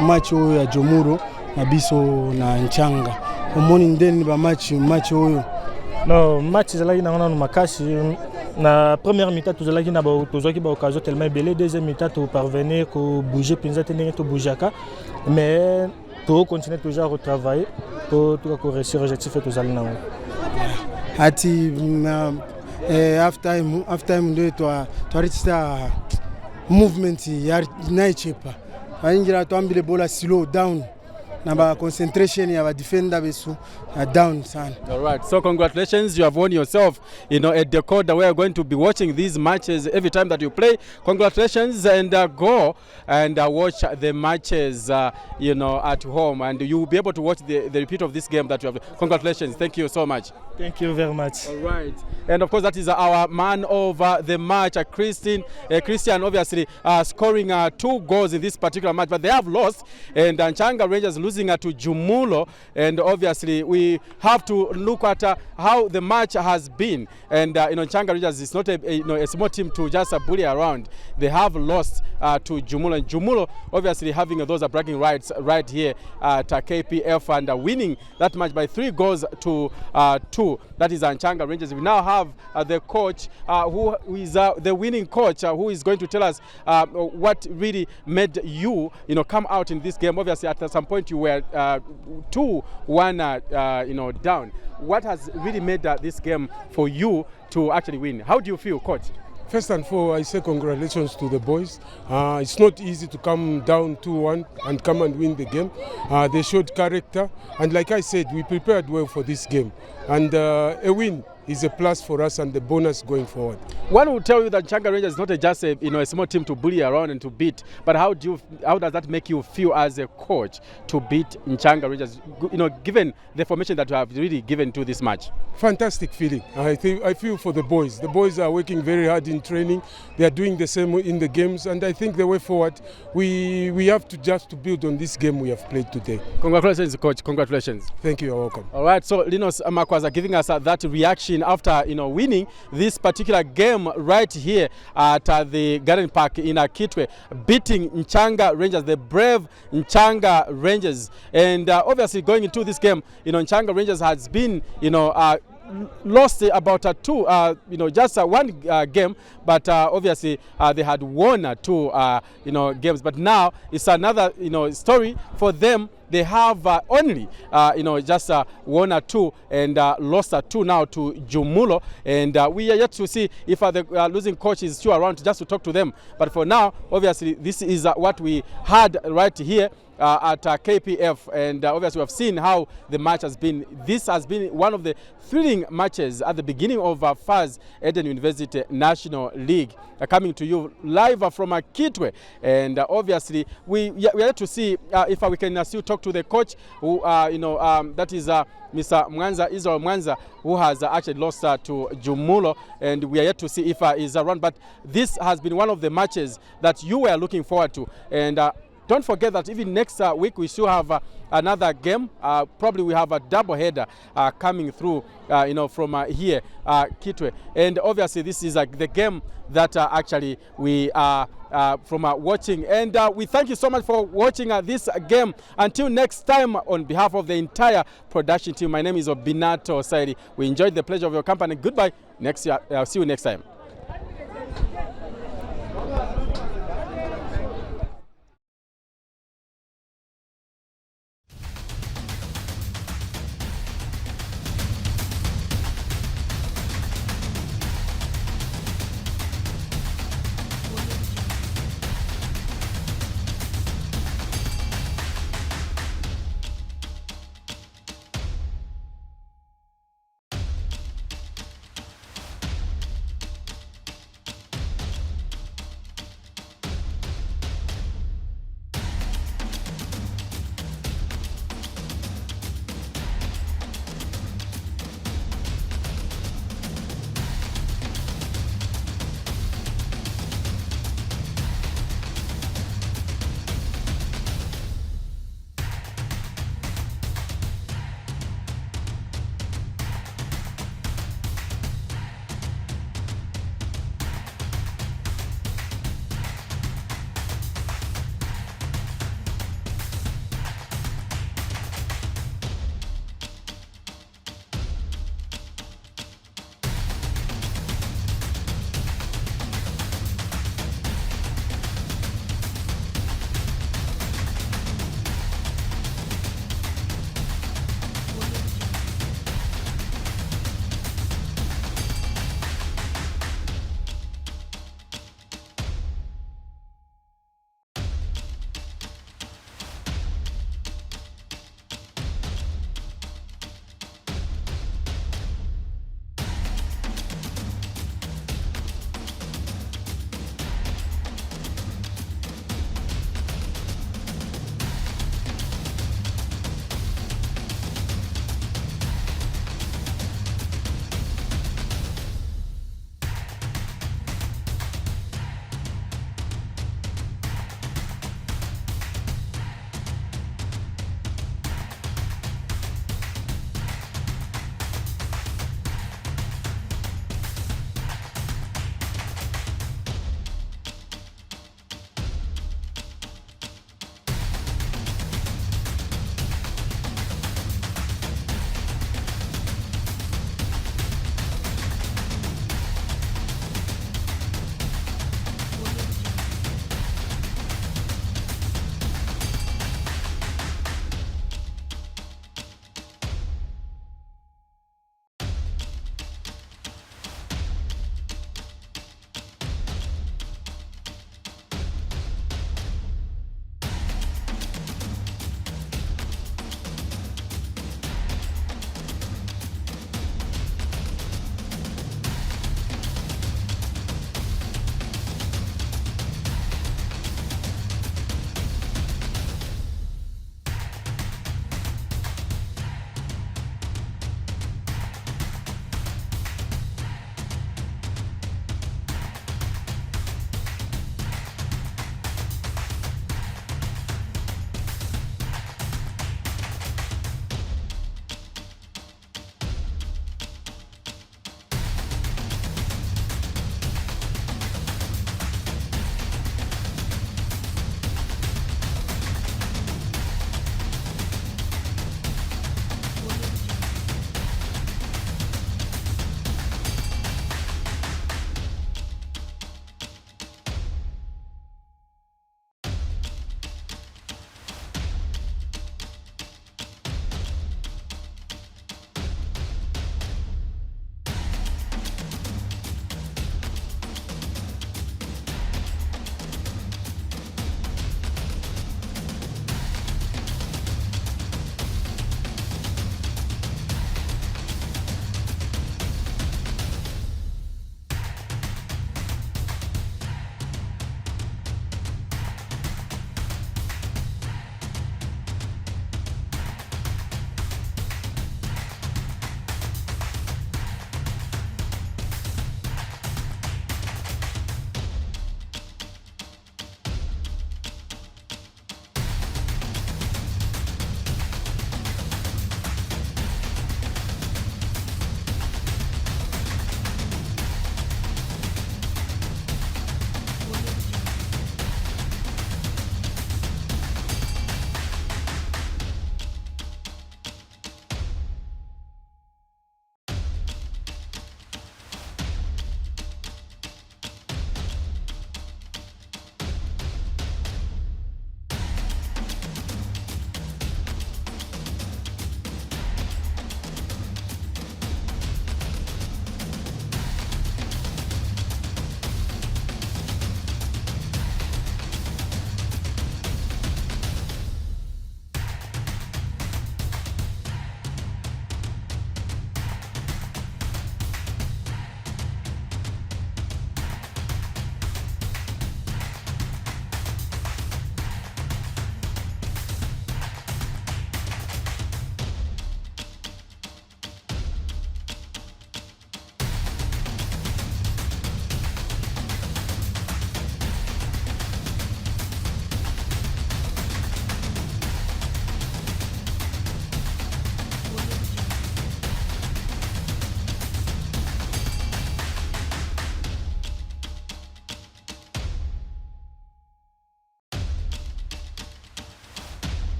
match ya Jumulo mabiso na Nchanga. Omoni ndeni ba match oyo. No, match ezalaki na ngana makasi. Na première mi-temps tozalaki na tozaki ba occasion tellement belé, deuxième mi-temps to parvenir ko bouger penza tenir to boujaka, mais to continuer toujours à retravailler pour réussir l'objectif et tout aller dans ati half time ndio twaritisa movement ya naichepa aingira twambile bola slow down na concentration ya defender besu down sana. All right, so congratulations, you have won yourself, a decoder. We are going to be watching these matches every time that you play. Congratulations, and go and watch the matches, at home, and you will be able to watch the repeat of this game that you have. Congratulations, thank you so much. Thank you very much. All right, and of course that is our man of the match, Christian, obviously scoring 2 goals in this particular match, but they have lost, and Nchanga Rangers losing to Jumulo, and obviously we have to look at how the match has been, and Nchanga Rangers is not a small team to just bully around. They have lost to Jumulo, and Jumulo obviously having those bragging rights right here at KPF, and winning that match by 3 goals to 2. That is Nchanga Rangers. We now have the coach who is the winning coach, who is going to tell us what really made you come out in this game. Obviously at some point you were 2-1 down. What has really made this game for you to actually win? How do you feel, coach? First and foremost, I say congratulations to the boys. It's not easy to come down 2-1 and come and win the game. They showed character, and like I said, we prepared well for this game. And a win is a plus for us and the bonus going forward. One will tell you that Nchanga Rangers is not just a small team to bully around and to beat, but how does that make you feel as a coach to beat Nchanga Rangers, given the formation that you have really given to this match? Fantastic feeling. I feel for the boys. The boys are working very hard in training. They are doing the same in the games, and I think the way forward, we have to just build on this game we have played today. Congratulations, coach. Congratulations. Thank you. You're welcome. All right. So Linus Makwaza giving us that reaction after winning this particular game right here at the Garden Park in Kitwe, beating Nchanga Rangers, the brave Nchanga Rangers, and obviously going into this game, Nchanga Rangers has been lost about just one game, but obviously they had won 2 games, but now it's another story for them. They have only just 1 or 2 and lost 2 now to Jumulo, and we are yet to see if the losing coach is still around just to talk to them. But for now, obviously this is what we had right here at KPF, and obviously we have seen how the match has been. This has been one of the thrilling matches at the beginning of FAZ Eden University National League, coming to you live from Kitwe, and obviously we are yet to see if we can still talk to the coach, who that is Mr. Israel Mwanza, who has actually lost to Jumulo, and we are yet to see if he's around. But this has been one of the matches that you were looking forward to, and don't forget that even next week we still have another game. Probably we have a double header coming through, from here, Kitwe. And obviously this is the game that actually we are from watching. And we thank you so much for watching this game. Until next time, on behalf of the entire production team, my name is Obinato Saidi. We enjoyed the pleasure of your company. Goodbye. Next year, see you next time.